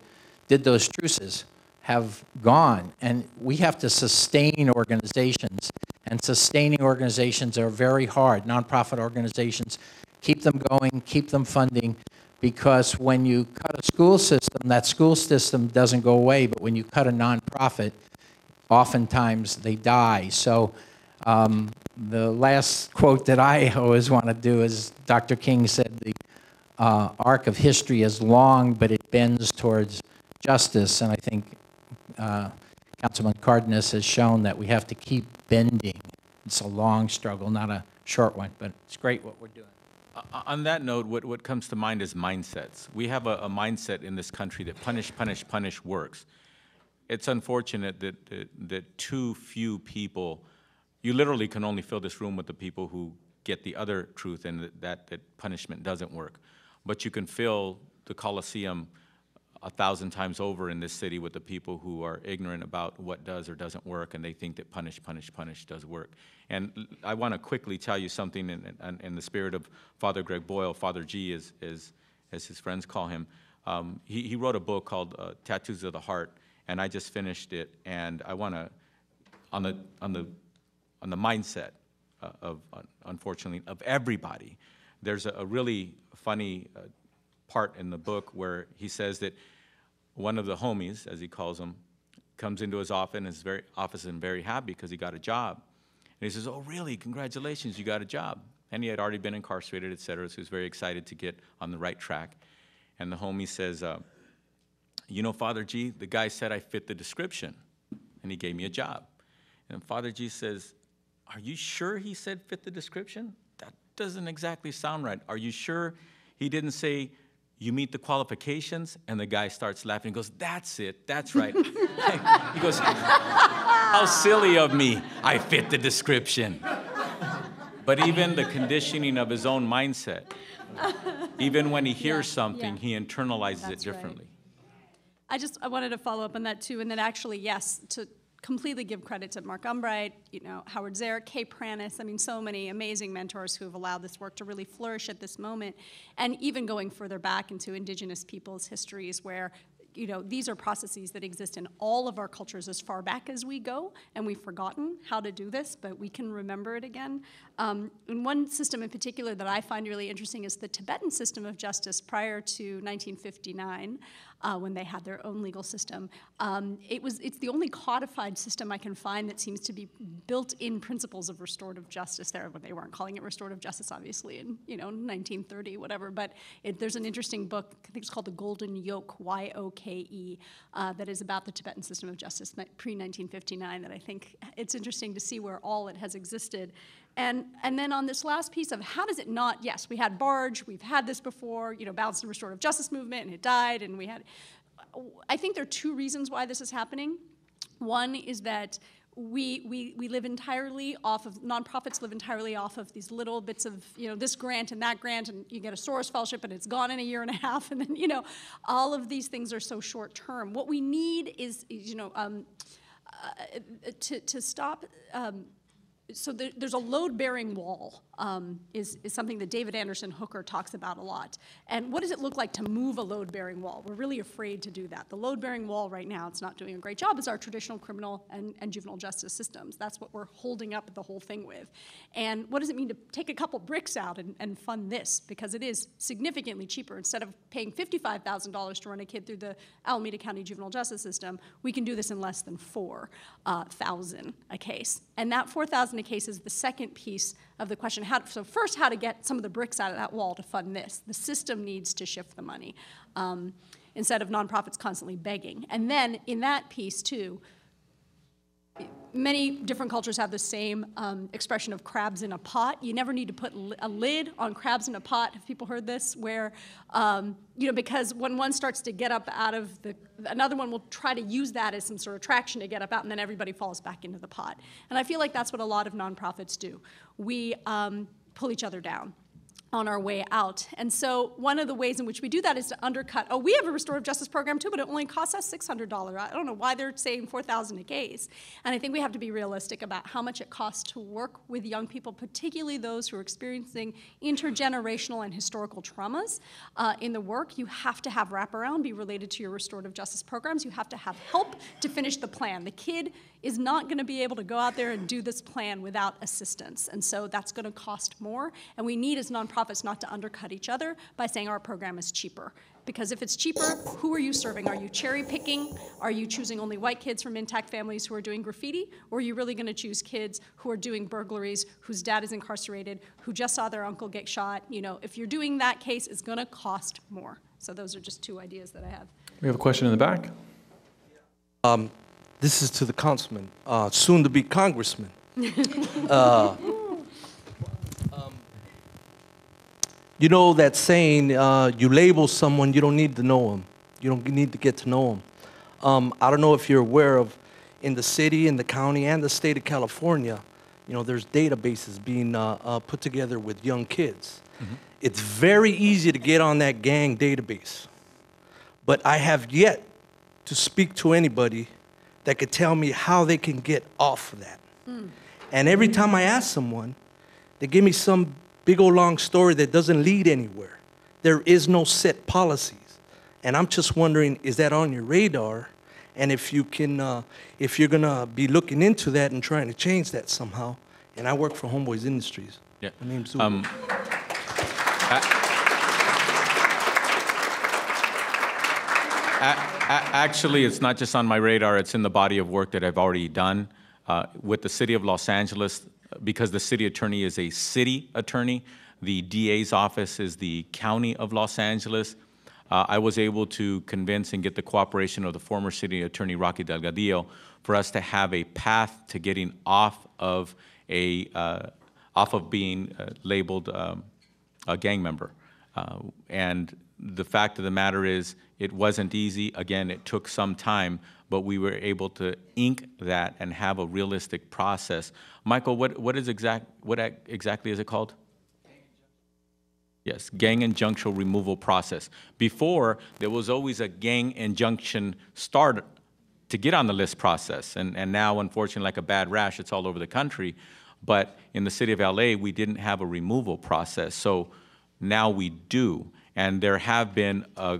did those truces, have gone. And we have to sustain organizations. And sustaining organizations are very hard, nonprofit organizations. Keep them going, keep them funding, because when you cut a school system, that school system doesn't go away, but when you cut a nonprofit, oftentimes they die. So the last quote that I always want to do is Dr. King said, the arc of history is long, but it bends towards justice. And I think Councilman Cardenas has shown that we have to keep bending. It's a long struggle, not a short one, but it's great what we're doing. On that note, what comes to mind is mindsets. We have a mindset in this country that punish, punish, punish works. It's unfortunate that too few people, you literally can only fill this room with the people who get the other truth, and that punishment doesn't work. But you can fill the Coliseum 1,000 times over in this city with the people who are ignorant about what does or doesn't work, and they think that punish, punish, punish does work. And I want to quickly tell you something in the spirit of Father Greg Boyle, Father G, as his friends call him. He wrote a book called Tattoos of the Heart, and I just finished it. And I want to, on the mindset of unfortunately of everybody, there's a really funny part in the book where he says that one of the homies, as he calls them, comes into his office and very happy because he got a job. And he says, "Oh, really? Congratulations, you got a job." And he had already been incarcerated, et cetera, so he was very excited to get on the right track. And the homie says, you know, Father G, the guy said I fit the description, and he gave me a job. And Father G says, are you sure he said fit the description? That doesn't exactly sound right. Are you sure he didn't say you meet the qualifications? And the guy starts laughing and goes, that's it, that's right. He goes, how silly of me, I fit the description. But even the conditioning of his own mindset, even when he hears something, he internalizes it differently. Right. I wanted to follow up on that too, and then actually, yes, to completely give credit to Mark Umbright, you know, Howard Zarek, Kay Pranis, I mean, so many amazing mentors who have allowed this work to really flourish at this moment, and even going further back into indigenous peoples' histories where, you know, these are processes that exist in all of our cultures as far back as we go, and we've forgotten how to do this, but we can remember it again. And one system in particular that I find really interesting is the Tibetan system of justice prior to 1959, when they had their own legal system. It's the only codified system I can find that seems to be built-in principles of restorative justice there. But they weren't calling it restorative justice, obviously, in 1930, whatever. But there's an interesting book, I think it's called The Golden Yoke, Y-O-K-E, that is about the Tibetan system of justice pre-1959. That I think it's interesting to see where all it has existed. And then on this last piece of how does it not, yes, we had Barge, we've had this before, you know, balanced and restorative justice movement, and it died, and we had, I think there are two reasons why this is happening. One is that we live entirely off of, nonprofits live entirely off of these little bits of, you know, this grant and that grant, and you get a Soros Fellowship and it's gone in a year and a half, and then, you know, all of these things are so short term. What we need is you know, to stop, so there's a load-bearing wall, is something that David Anderson Hooker talks about a lot. And what does it look like to move a load-bearing wall? We're really afraid to do that. The load-bearing wall right now, it's not doing a great job, is our traditional criminal and juvenile justice systems. That's what we're holding up the whole thing with. And what does it mean to take a couple bricks out and fund this? Because it is significantly cheaper. Instead of paying $55,000 to run a kid through the Alameda County juvenile justice system, we can do this in less than $4,000 a case. And that $4,000 a case is the second piece of the question. So first, how to get some of the bricks out of that wall to fund this. The system needs to shift the money instead of nonprofits constantly begging. And then in that piece too, many different cultures have the same expression of crabs in a pot. You never need to put a lid on crabs in a pot. Have people heard this? Where, you know, because when one starts to get up out of another one will try to use that as some sort of traction to get up out, and then everybody falls back into the pot. And I feel like that's what a lot of nonprofits do. We pull each other down on our way out. And so one of the ways in which we do that is to undercut, oh, we have a restorative justice program too, but it only costs us $600. I don't know why they're saying $4,000 a case. And I think we have to be realistic about how much it costs to work with young people, particularly those who are experiencing intergenerational and historical traumas in the work. You have to have wraparound be related to your restorative justice programs. You have to have help to finish the plan. The kid is not going to be able to go out there and do this plan without assistance. And so that's going to cost more. And we need, as nonprofits, not to undercut each other by saying our program is cheaper. Because if it's cheaper, who are you serving? Are you cherry picking? Are you choosing only white kids from intact families who are doing graffiti? Or are you really going to choose kids who are doing burglaries, whose dad is incarcerated, who just saw their uncle get shot? You know, if you're doing that case, it's going to cost more. So those are just two ideas that I have. We have a question in the back. This is to the councilman, soon to be congressman. You know that saying, you label someone, you don't need to know them. You don't need to get to know them. I don't know if you're aware of, in the city, in the county, and the state of California, you know, there's databases being put together with young kids. Mm-hmm. It's very easy to get on that gang database. But I have yet to speak to anybody that could tell me how they can get off of that. Mm. And every time I ask someone, they give me some big old long story that doesn't lead anywhere. There is no set policies. And I'm just wondering, is that on your radar? And if you can, if you're gonna be looking into that and trying to change that somehow. And I work for Homeboys Industries. Yeah. My name's Zuko. Actually, it's not just on my radar, it's in the body of work that I've already done. With the city of Los Angeles, because the city attorney is a city attorney, the DA's office is the County of Los Angeles. I was able to convince and get the cooperation of the former city attorney, Rocky Delgadillo, for us to have a path to getting off of being labeled a gang member. And the fact of the matter is, it wasn't easy. Again, it took some time, but we were able to ink that and have a realistic process. Michael, what exactly is it called? Yes, gang injunction removal process. Before, there was always a gang injunction start to get on the list process. And now, unfortunately, like a bad rash, it's all over the country. But in the city of LA, we didn't have a removal process. So now we do. And there have been a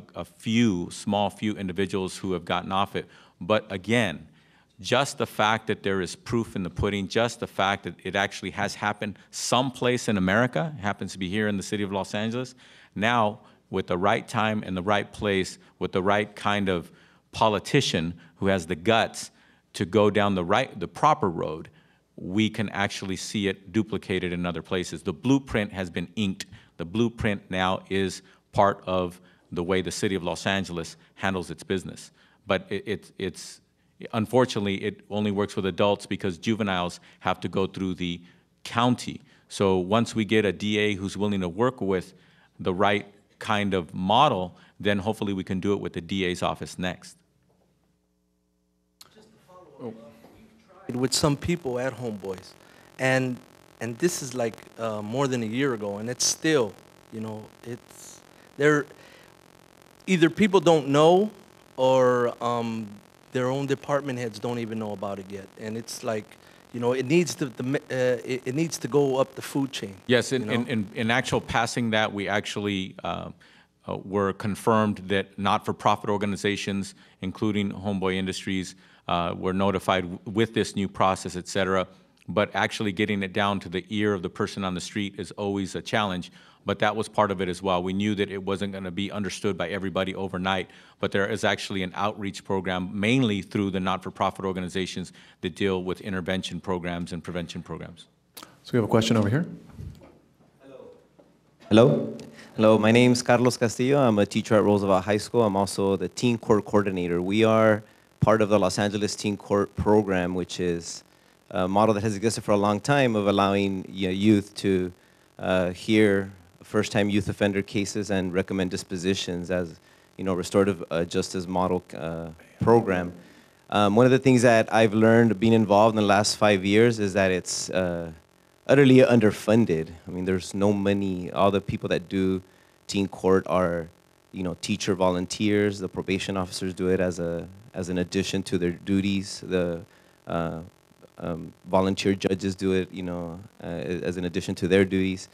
small few individuals who have gotten off it. But again, just the fact that there is proof in the pudding, just the fact that it actually has happened someplace in America, happens to be here in the city of Los Angeles, now with the right time and the right place, with the right kind of politician who has the guts to go down the proper road, we can actually see it duplicated in other places. The blueprint has been inked. The blueprint now is part of the way the city of Los Angeles handles its business. But it's unfortunately, it only works with adults because juveniles have to go through the county. So once we get a DA who's willing to work with the right kind of model, then hopefully we can do it with the DA's office next. With some people at Homeboys, and this is like more than a year ago, and it's still, you know, it's there. Either people don't know, or their own department heads don't even know about it yet, and it's like, you know, it needs to it needs to go up the food chain. Yes, in actual passing that, we actually were confirmed that not-for-profit organizations, including Homeboy Industries, were notified with this new process, et cetera. But actually getting it down to the ear of the person on the street is always a challenge. But that was part of it as well. We knew that it wasn't going to be understood by everybody overnight, but there is actually an outreach program, mainly through the not-for-profit organizations that deal with intervention programs and prevention programs. So we have a question over here. Hello. Hello, my name is Carlos Castillo. I'm a teacher at Roosevelt High School. I'm also the teen court coordinator. We are part of the Los Angeles Teen Court program, which is a model that has existed for a long time of allowing youth to hear first-time youth offender cases and recommend dispositions as, restorative justice model program. One of the things that I've learned being involved in the last 5 years is that it's utterly underfunded. I mean, there's no money. All the people that do teen court are, teacher volunteers. The probation officers do it as an addition to their duties. The volunteer judges do it, as an addition to their duties.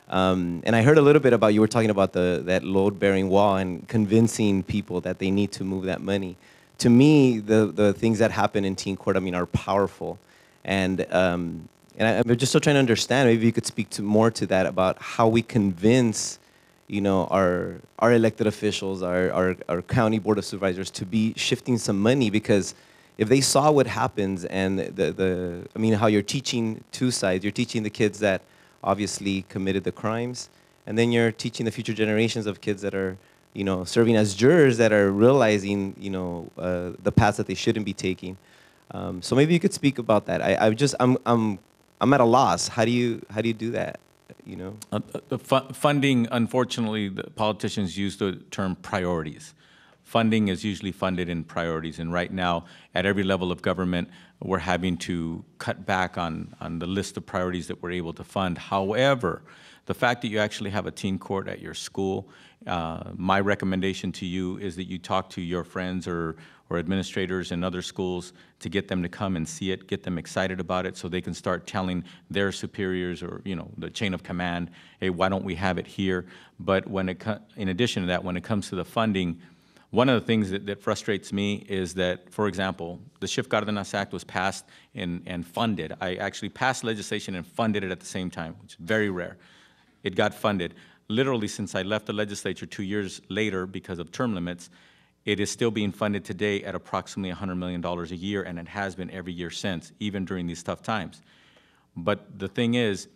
And I heard a little bit about, you were talking about that load-bearing wall and convincing people that they need to move that money. To me, the things that happen in teen court, are powerful. And I'm just still trying to understand, maybe you could speak more to that, about how we convince, our elected officials, our county board of supervisors to be shifting some money, because if they saw what happens and how you're teaching two sides, you're teaching the kids that obviously committed the crimes, and then you're teaching the future generations of kids that are, serving as jurors, that are realizing, the paths that they shouldn't be taking. So maybe you could speak about that. I'm at a loss. How do you do that? Funding, unfortunately, the politicians use the term priorities. Funding is usually funded in priorities, and right now, at every level of government, we're having to cut back on the list of priorities that we're able to fund. However, the fact that you actually have a teen court at your school, my recommendation to you is that you talk to your friends or administrators in other schools to get them to come and see it, get them excited about it, so they can start telling their superiors or the chain of command, hey, why don't we have it here? But in addition to that, when it comes to the funding, one of the things that frustrates me is that, for example, the Schiff Cardenas Act was passed and funded. I actually passed legislation and funded it at the same time, which is very rare. It got funded. Literally, since I left the legislature 2 years later because of term limits, it is still being funded today at approximately $100 million a year, and it has been every year since, even during these tough times. But the thing is,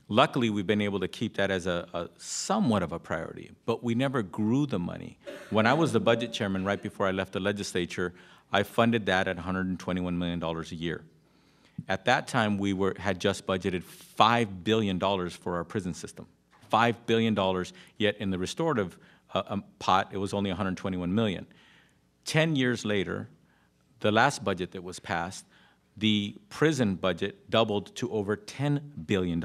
luckily, we've been able to keep that as a somewhat of a priority, but we never grew the money. When I was the budget chairman right before I left the legislature, I funded that at $121 million a year. At that time, we had just budgeted $5 billion for our prison system. $5 billion, yet in the restorative pot, it was only $121 million. 10 years later, the last budget that was passed, the prison budget doubled to over $10 billion.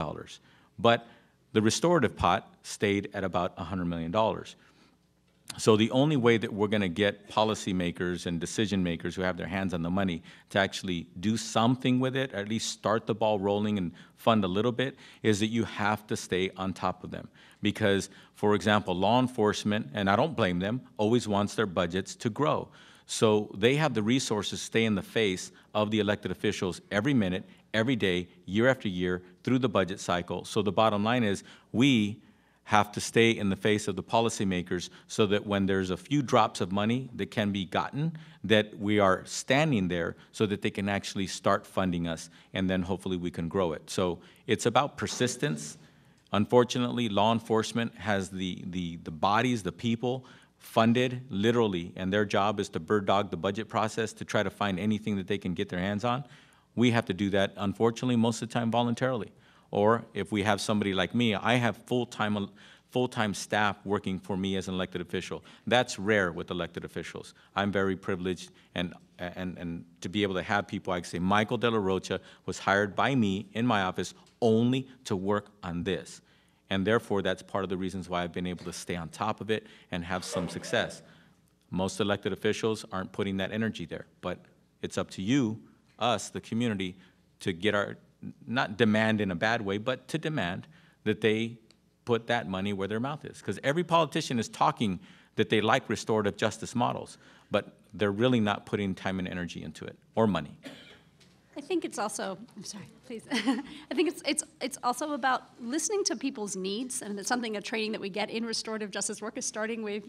But the restorative pot stayed at about $100 million. So the only way that we're going to get policymakers and decision makers who have their hands on the money to actually do something with it, or at least start the ball rolling and fund a little bit, is that you have to stay on top of them. Because, for example, law enforcement, and I don't blame them, always wants their budgets to grow. So they have the resources to stay in the face of the elected officials every minute, every day, year after year, through the budget cycle. So the bottom line is we have to stay in the face of the policymakers so that when there's a few drops of money that can be gotten, that we are standing there so that they can actually start funding us, and then hopefully we can grow it. So it's about persistence. Unfortunately, law enforcement has the bodies, the people, funded literally, and their job is to bird dog the budget process to try to find anything that they can get their hands on. We have to do that, unfortunately, most of the time voluntarily. Or if we have somebody like me, I have full-time staff working for me as an elected official. That's rare with elected officials. I'm very privileged and to be able to have people, I can say, Michael De La Rocha was hired by me in my office only to work on this. And therefore, that's part of the reasons why I've been able to stay on top of it and have some success. Most elected officials aren't putting that energy there, but it's up to you, us, the community, to get our, not demand in a bad way, but to demand that they put that money where their mouth is. Because every politician is talking that they like restorative justice models, but they're really not putting time and energy into it, or money. I think it's also, I'm sorry, please. I think it's also about listening to people's needs, and it's something, a training that we get in restorative justice work is starting with,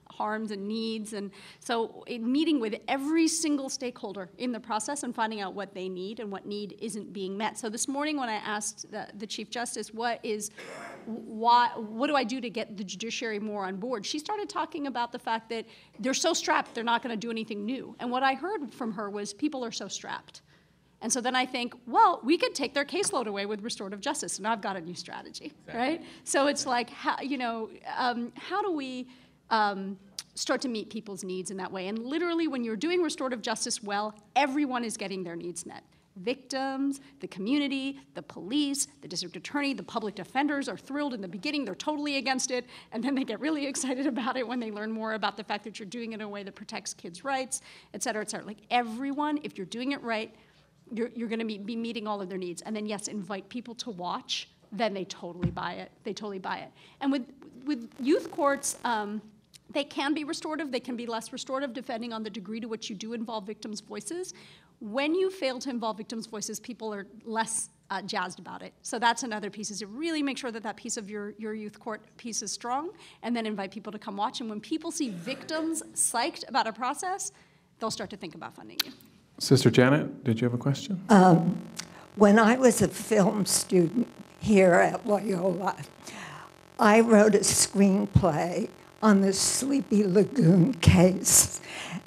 harms and needs, and so meeting with every single stakeholder in the process and finding out what they need and what need isn't being met. So this morning when I asked the Chief Justice, what do I do to get the judiciary more on board, she started talking about the fact that they're so strapped they're not going to do anything new. And what I heard from her was people are so strapped. And so then I think, well, we could take their caseload away with restorative justice, and I've got a new strategy, right? So it's like, how do we start to meet people's needs in that way? And literally, when you're doing restorative justice well, everyone is getting their needs met. Victims, the community, the police, the district attorney, the public defenders are thrilled in the beginning. They're totally against it, and then they get really excited about it when they learn more about the fact that you're doing it in a way that protects kids' rights, et cetera, et cetera. Like everyone, if you're doing it right, you're going to be meeting all of their needs. And then, yes, invite people to watch. Then they totally buy it. They totally buy it. And with youth courts, they can be restorative. They can be less restorative, depending on the degree to which you do involve victims' voices. When you fail to involve victims' voices, people are less jazzed about it. So that's another piece, is to really make sure that that piece of your youth court piece is strong, and then invite people to come watch. And when people see victims psyched about a process, they'll start to think about funding you. Sister Janet, did you have a question? When I was a film student here at Loyola, I wrote a screenplay on the Sleepy Lagoon case,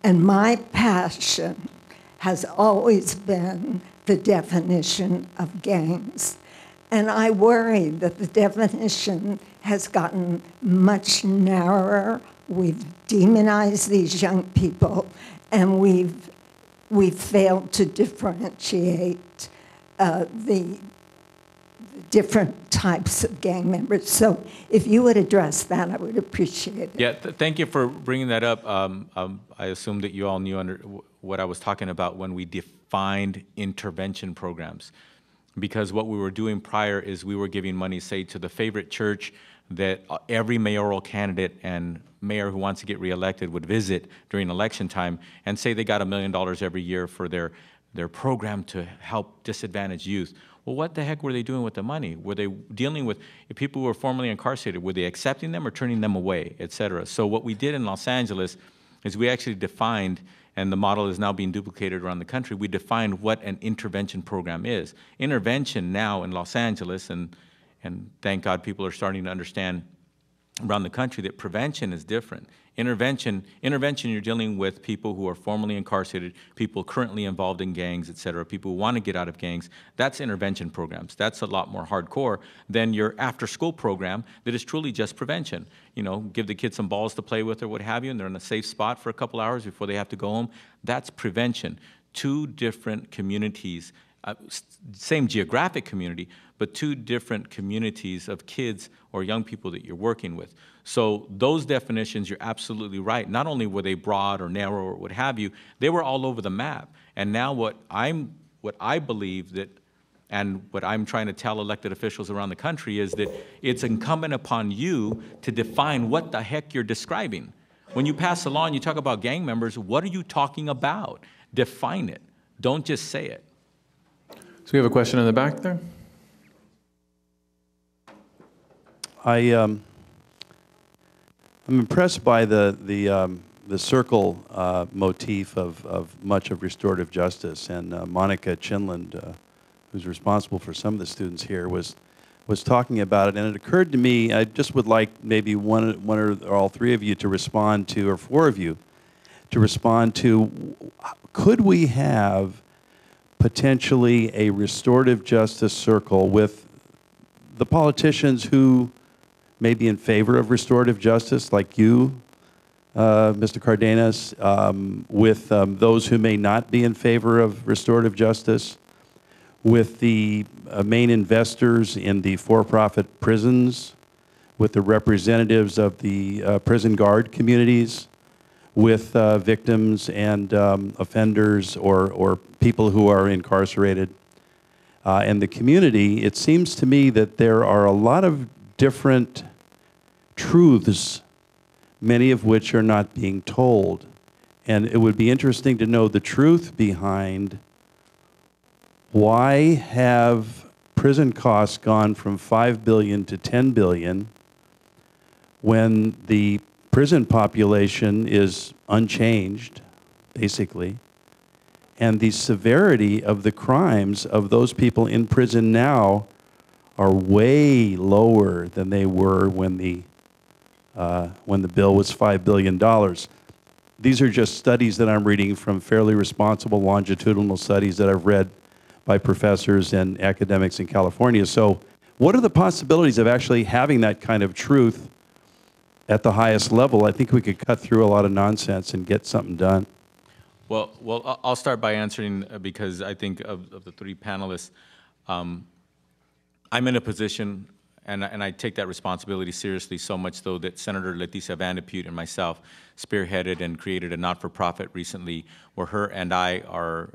and my passion has always been the definition of gangs. And I worry that the definition has gotten much narrower. We've demonized these young people, and we've failed to differentiate the different types of gang members. So if you would address that, I would appreciate it. Yeah, thank you for bringing that up. I assume that you all knew what I was talking about when we defined intervention programs. Because what we were doing prior is we were giving money, say, to the favorite church that every mayoral candidate and mayor who wants to get reelected would visit during election time, and say they got $1 million every year for their program to help disadvantaged youth. Well, what the heck were they doing with the money? Were they dealing with people who were formerly incarcerated? Were they accepting them or turning them away, et cetera? So what we did in Los Angeles is we actually defined, and the model is now being duplicated around the country, we defined what an intervention program is. Intervention now in Los Angeles, and thank God people are starting to understand around the country that prevention is different. Intervention, you're dealing with people who are formerly incarcerated, people currently involved in gangs, et cetera, people who want to get out of gangs. That's intervention programs. That's a lot more hardcore than your after-school program that is truly just prevention. You know, give the kids some balls to play with or what have you, and they're in a safe spot for a couple hours before they have to go home. That's prevention. Two different communities, same geographic community, but two different communities of kids or young people that you're working with. So those definitions, you're absolutely right. Not only were they broad or narrow or what have you, they were all over the map. And now what I believe that, and what I'm trying to tell elected officials around the country is that it's incumbent upon you to define what the heck you're describing. When you pass a law and you talk about gang members, what are you talking about? Define it. Don't just say it. So we have a question in the back there. I'm impressed by the circle motif of much of restorative justice, and Monica Chinland, who's responsible for some of the students here, was talking about it, and it occurred to me, I just would like maybe one or all three of you to respond to, or four of you to respond to, could we have potentially a restorative justice circle with the politicians who may be in favor of restorative justice, like you, Mr. Cardenas, with those who may not be in favor of restorative justice, with the main investors in the for-profit prisons, with the representatives of the prison guard communities, with victims and offenders or people who are incarcerated. And the community, it seems to me that there are a lot of different truths, many of which are not being told. And it would be interesting to know the truth behind why have prison costs gone from $5 billion to $10 billion when the prison population is unchanged, basically, and the severity of the crimes of those people in prison now are way lower than they were when the bill was $5 billion. These are just studies that I'm reading from fairly responsible longitudinal studies that I've read by professors and academics in California. So what are the possibilities of actually having that kind of truth at the highest level? I think we could cut through a lot of nonsense and get something done. Well, I'll start by answering because I think of the three panelists, I'm in a position, and I take that responsibility seriously, so much so that Senator Leticia Van de Putte and myself spearheaded and created a not-for-profit recently where her and I are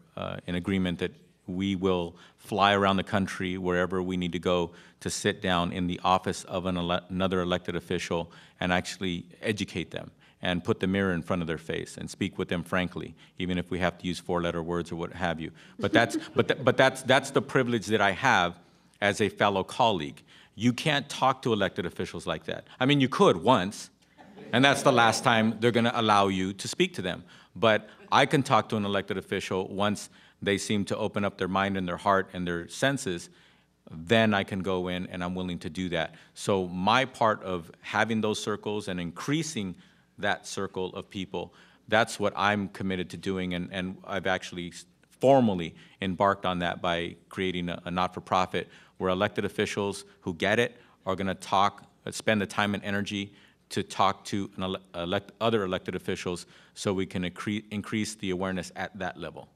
in agreement that we will fly around the country wherever we need to go to sit down in the office of another elected official and actually educate them and put the mirror in front of their face and speak with them frankly, even if we have to use four-letter words or what have you. But that's the privilege that I have as a fellow colleague. You can't talk to elected officials like that. I mean, you could once, and that's the last time they're going to allow you to speak to them. But I can talk to an elected official once they seem to open up their mind and their heart and their senses, then I can go in and I'm willing to do that. So my part of having those circles and increasing that circle of people, that's what I'm committed to doing, and I've actually formally embarked on that by creating a not-for-profit where elected officials who get it are going to talk, spend the time and energy to talk to other elected officials so we can increase the awareness at that level.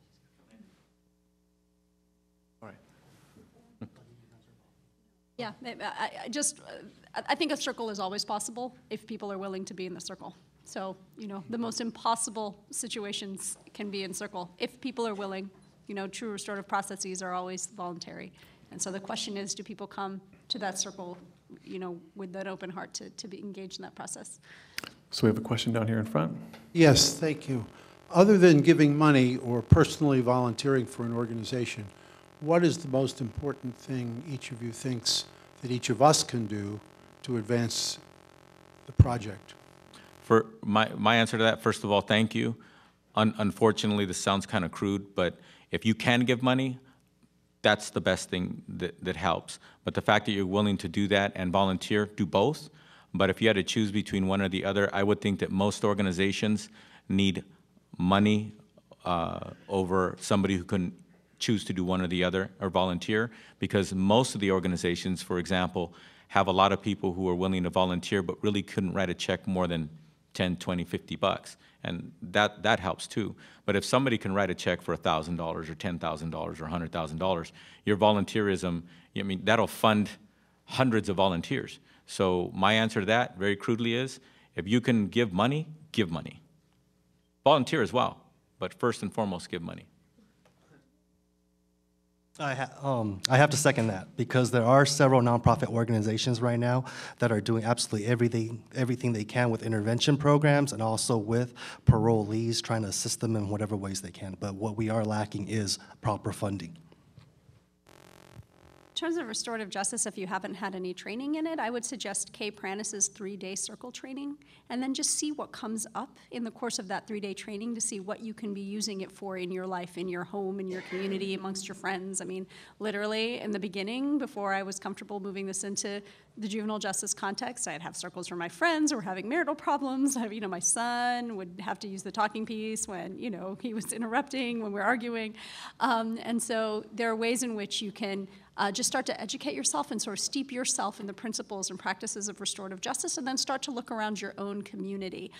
Yeah, I think a circle is always possible if people are willing to be in the circle. So, you know, the most impossible situations can be in circle. If people are willing, you know, true restorative processes are always voluntary. And so the question is, do people come to that circle, you know, with an open heart to be engaged in that process? So we have a question down here in front. Yes, thank you. Other than giving money or personally volunteering for an organization, what is the most important thing each of you thinks that each of us can do to advance the project? For my answer to that, first of all, thank you. Unfortunately, this sounds kind of crude, but if you can give money, that's the best thing that helps. But the fact that you're willing to do that and volunteer, do both. But if you had to choose between one or the other, I would think that most organizations need money over somebody who can choose to do one or the other or volunteer, because most of the organizations, for example, have a lot of people who are willing to volunteer but really couldn't write a check more than 10, 20, 50 bucks. And that helps too. But if somebody can write a check for $1,000 or $10,000 or $100,000, your volunteerism, I mean, that'll fund hundreds of volunteers. So my answer to that, very crudely, is if you can give money, give money. Volunteer as well, but first and foremost, give money. I have to second that, because there are several nonprofit organizations right now that are doing absolutely everything they can with intervention programs and also with parolees, trying to assist them in whatever ways they can. But what we are lacking is proper funding. In terms of restorative justice, if you haven't had any training in it, I would suggest Kay Pranis's 3-day circle training, and then just see what comes up in the course of that 3-day training to see what you can be using it for in your life, in your home, in your community, amongst your friends. I mean, literally, in the beginning, before I was comfortable moving this into the juvenile justice context, I'd have circles for my friends who were having marital problems. My son would have to use the talking piece when, he was interrupting, when we're arguing. And so there are ways in which you can just start to educate yourself and sort of steep yourself in the principles and practices of restorative justice, and then start to look around your own community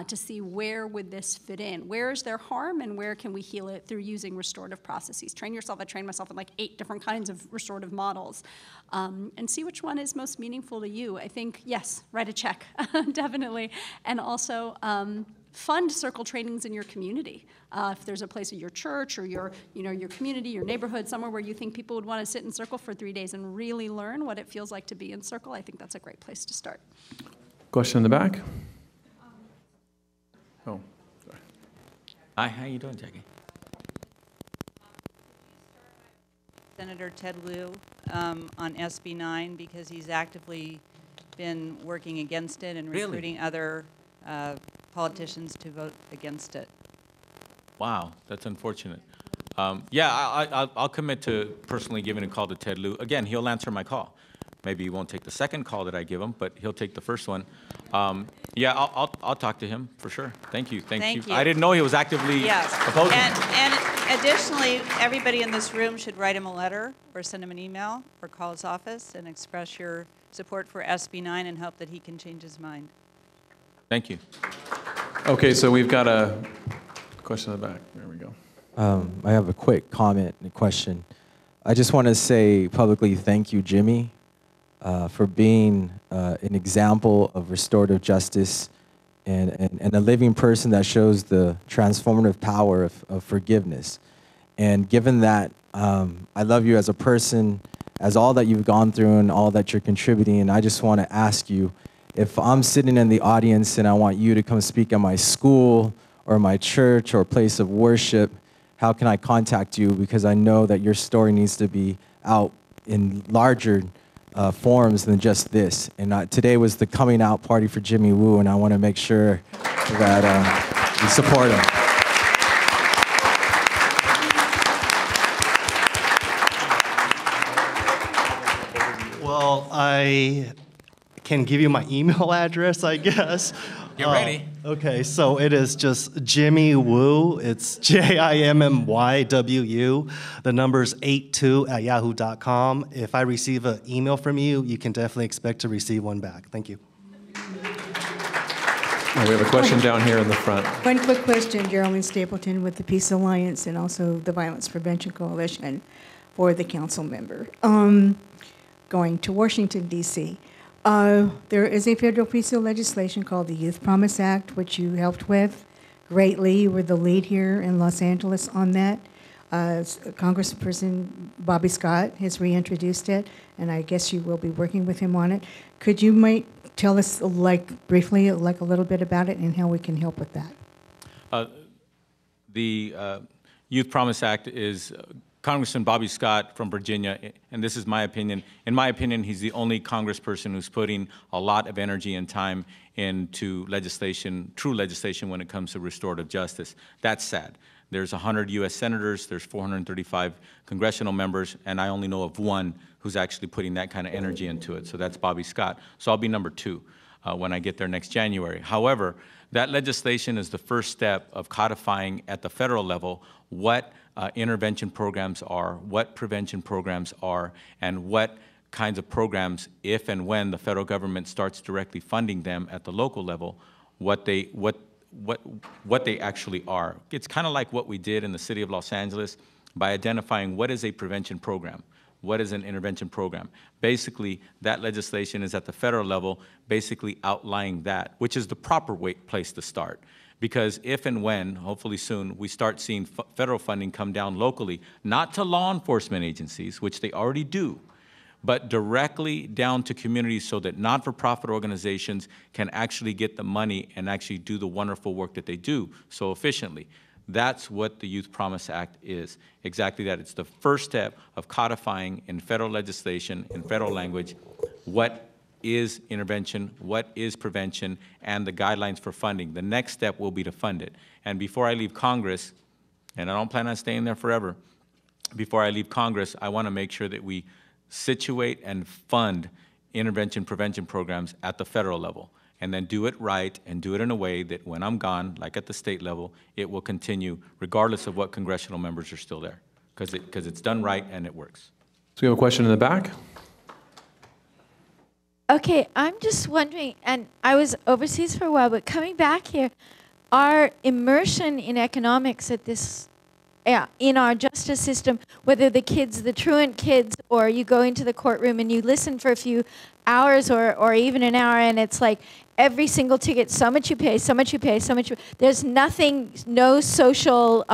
to see where would this fit in. Where is there harm, and where can we heal it through using restorative processes? Train yourself. I trained myself in like 8 different kinds of restorative models, and see which one is most meaningful to you. I think, yes, write a check, definitely, and also fund circle trainings in your community. If there's a place at your church or your community, your neighborhood, somewhere where you think people would want to sit in circle for 3 days and really learn what it feels like to be in circle, I think that's a great place to start. Question in the back? Oh, sorry. Hi, how you doing, Jackie? Senator Ted Lieu on SB 9, because he's actively been working against it and recruiting other politicians to vote against it. Wow, that's unfortunate. Yeah, I'll commit to personally giving a call to Ted Lieu. Again, he'll answer my call. Maybe he won't take the second call that I give him, but he'll take the first one. Yeah, I'll talk to him for sure. Thank you. Thank you. I didn't know he was actively opposing. And additionally, everybody in this room should write him a letter or send him an email or call his office and express your support for SB 9 and hope that he can change his mind. Thank you. Okay, so we've got a question in the back. There we go. I have a quick comment and question. I just want to say publicly thank you, Jimmy, for being an example of restorative justice and a living person that shows the transformative power of forgiveness. And given that, I love you as a person, as all that you've gone through and all that you're contributing, and I just want to ask you, if I'm sitting in the audience and I want you to come speak at my school or my church or place of worship, how can I contact you? Because I know that your story needs to be out in larger forms than just this. And today was the coming out party for Jimmy Woo, and I want to make sure that you support him. Well, I can give you my email address, I guess. Get ready. Okay, so it is just Jimmy Woo. It's JIMMYWU. The number's 82@yahoo.com. If I receive an email from you, you can definitely expect to receive one back. Thank you. We have a question down here in the front. One quick question, Geraldine Stapleton with the Peace Alliance and also the Violence Prevention Coalition for the council member. Going to Washington, D.C. There is a federal piece of legislation called the Youth Promise Act, which you helped with greatly. You were the lead here in Los Angeles on that. Congressperson Bobby Scott has reintroduced it, and I guess you will be working with him on it. Could you tell us, briefly, a little bit about it and how we can help with that? The Youth Promise Act is Congressman Bobby Scott from Virginia, and this is my opinion. In my opinion, he's the only congressperson who's putting a lot of energy and time into legislation, true legislation when it comes to restorative justice. That's sad. There's 100 U.S. senators, there's 435 congressional members, and I only know of one who's actually putting that kind of energy into it, so that's Bobby Scott. So I'll be number 2 when I get there next January. However, that legislation is the first step of codifying at the federal level what intervention programs are, what prevention programs are, and what kinds of programs, if and when the federal government starts directly funding them at the local level, what they actually are. It's kind of like what we did in the city of Los Angeles by identifying what is a prevention program, what is an intervention program. Basically, that legislation is at the federal level, basically outlining that, which is the proper place to start. Because if and when, hopefully soon, we start seeing federal funding come down locally, not to law enforcement agencies, which they already do, but directly down to communities so that not-for-profit organizations can actually get the money and actually do the wonderful work that they do so efficiently. That's what the Youth Promise Act is, exactly that. It's the first step of codifying in federal legislation, in federal language, what is intervention, what is prevention, and the guidelines for funding. The next step will be to fund it. And before I leave Congress, and I don't plan on staying there forever, before I leave Congress, I want to make sure that we situate and fund intervention prevention programs at the federal level, and then do it right and do it in a way that when I'm gone, like at the state level, it will continue regardless of what congressional members are still there, because it's done right and it works. So we have a question in the back. Okay, I'm just wondering, and I was overseas for a while, but coming back here, our immersion in economics at this, in our justice system, whether the kids, the truant kids, or you go into the courtroom and you listen for a few hours or even an hour, and it's like every single ticket, so much you pay, so much you pay, so much. There's nothing, no social,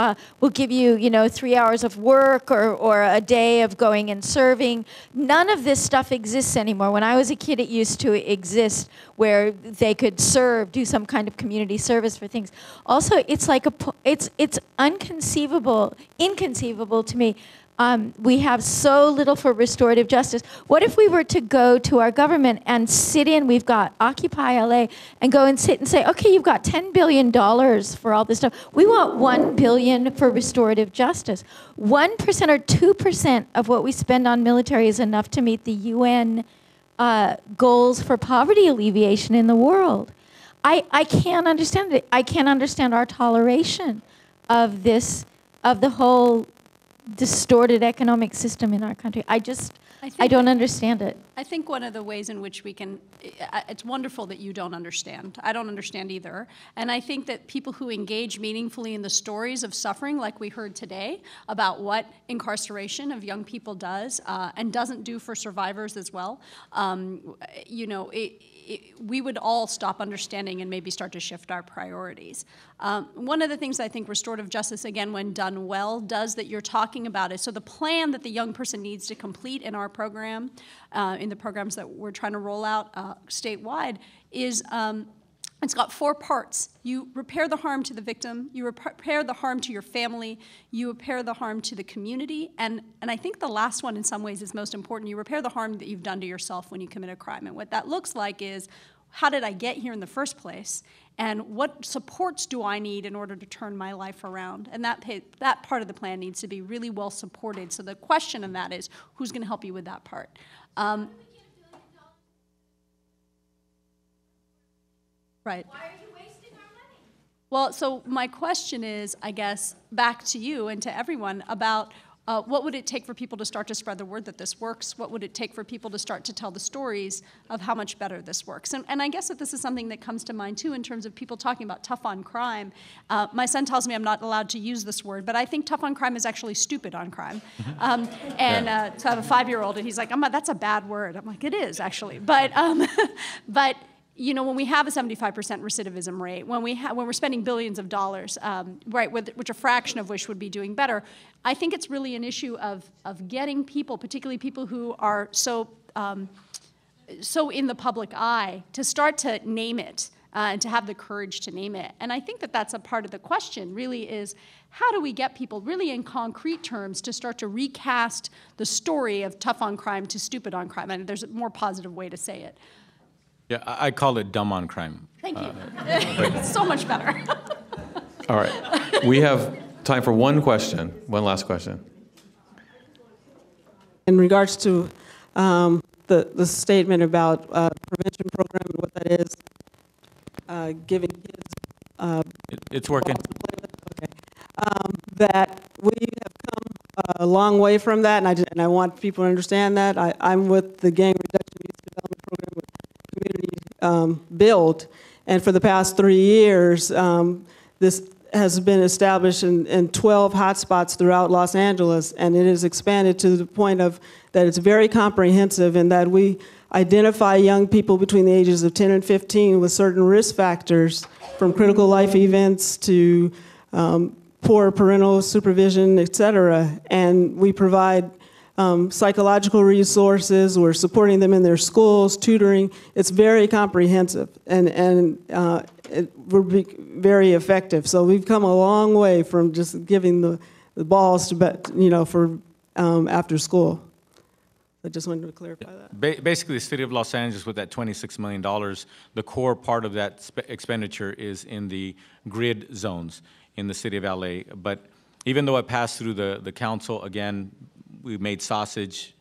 will give you, 3 hours of work or a day of going and serving. None of this stuff exists anymore. When I was a kid, it used to exist where they could serve, do some kind of community service for things. Also, it's like it's inconceivable to me. We have so little for restorative justice. What if we were to go to our government and sit in, we've got Occupy LA, and go and sit and say, okay, you've got $10 billion for all this stuff. We want $1 billion for restorative justice. 1% or 2% of what we spend on military is enough to meet the UN goals for poverty alleviation in the world. I can't understand it. I can't understand our toleration of this, of the whole distorted economic system in our country. I don't understand it. I think one of the ways in which we can, it's wonderful that you don't understand. I don't understand either. And I think that people who engage meaningfully in the stories of suffering, like we heard today, about what incarceration of young people does and doesn't do for survivors as well, we would all stop understanding and maybe start to shift our priorities. One of the things I think restorative justice, again, when done well, does that you're talking about is, so the plan that the young person needs to complete in our program, in the programs that we're trying to roll out statewide, is it's got 4 parts. You repair the harm to the victim, you repair the harm to your family, you repair the harm to the community, and I think the last one in some ways is most important. You repair the harm that you've done to yourself when you commit a crime. And what that looks like is, how did I get here in the first place? And what supports do I need in order to turn my life around? And that part of the plan needs to be really well supported. So the question in that is, who's going to help you with that part? Right. Why are you wasting our money? Well, so my question is, I guess, back to you and to everyone about what would it take for people to start to spread the word that this works? What would it take for people to start to tell the stories of how much better this works? And I guess that this is something that comes to mind, too, in terms of people talking about tough on crime. My son tells me I'm not allowed to use this word, but I think tough on crime is actually stupid on crime. So I have a 5-year-old, and he's like, that's a bad word. I'm like, it is, actually. But when we have a 75% recidivism rate, when we're spending billions of dollars, which a fraction of which would be doing better, I think it's really an issue of getting people, particularly people who are so in the public eye, to start to name it and to have the courage to name it. And I think that that's a part of the question, really, is how do we get people really in concrete terms to start to recast the story of tough on crime to stupid on crime? And there's a more positive way to say it. Yeah, I call it dumb on crime. Thank you. So much better. All right. We have time for one question, one last question. In regards to the statement about prevention program and what that is, giving kids it's working. That we have come a long way from that, and I want people to understand that. I'm with the Gang Reduction Youth Development Program with Community Build, and for the past 3 years, this has been established in 12 hotspots throughout Los Angeles, and it has expanded to the point of that it's very comprehensive in that we identify young people between the ages of 10 and 15 with certain risk factors, from critical life events to poor parental supervision, et cetera. And we provide psychological resources. We're supporting them in their schools, tutoring. It's very comprehensive, and we're very effective. So we've come a long way from just giving the balls to, for after school. I just wanted to clarify that. Basically, the city of Los Angeles, with that $26 million, the core part of that expenditure is in the grid zones in the city of LA. But even though it passed through the council, again, we made sausage.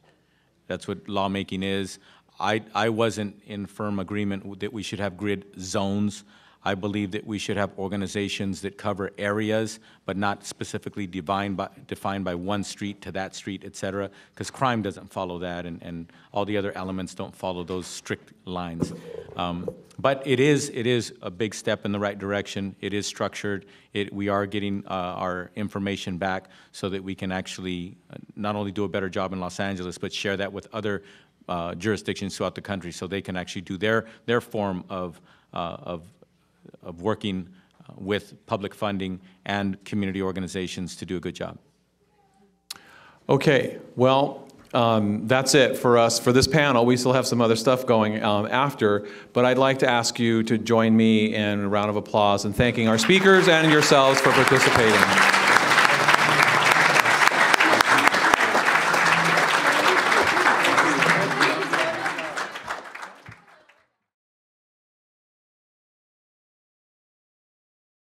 That's what lawmaking is. I wasn't in firm agreement that we should have grid zones. I believe that we should have organizations that cover areas, but not specifically defined by one street to that street, et cetera, because crime doesn't follow that, and all the other elements don't follow those strict lines. But it is a big step in the right direction. It is structured. We are getting our information back so that we can actually not only do a better job in Los Angeles, but share that with other jurisdictions throughout the country, so they can actually do their form of working with public funding and community organizations to do a good job. Okay, well, that's it for us for this panel. We still have some other stuff going after, but I'd like to ask you to join me in a round of applause and thanking our speakers and yourselves for participating.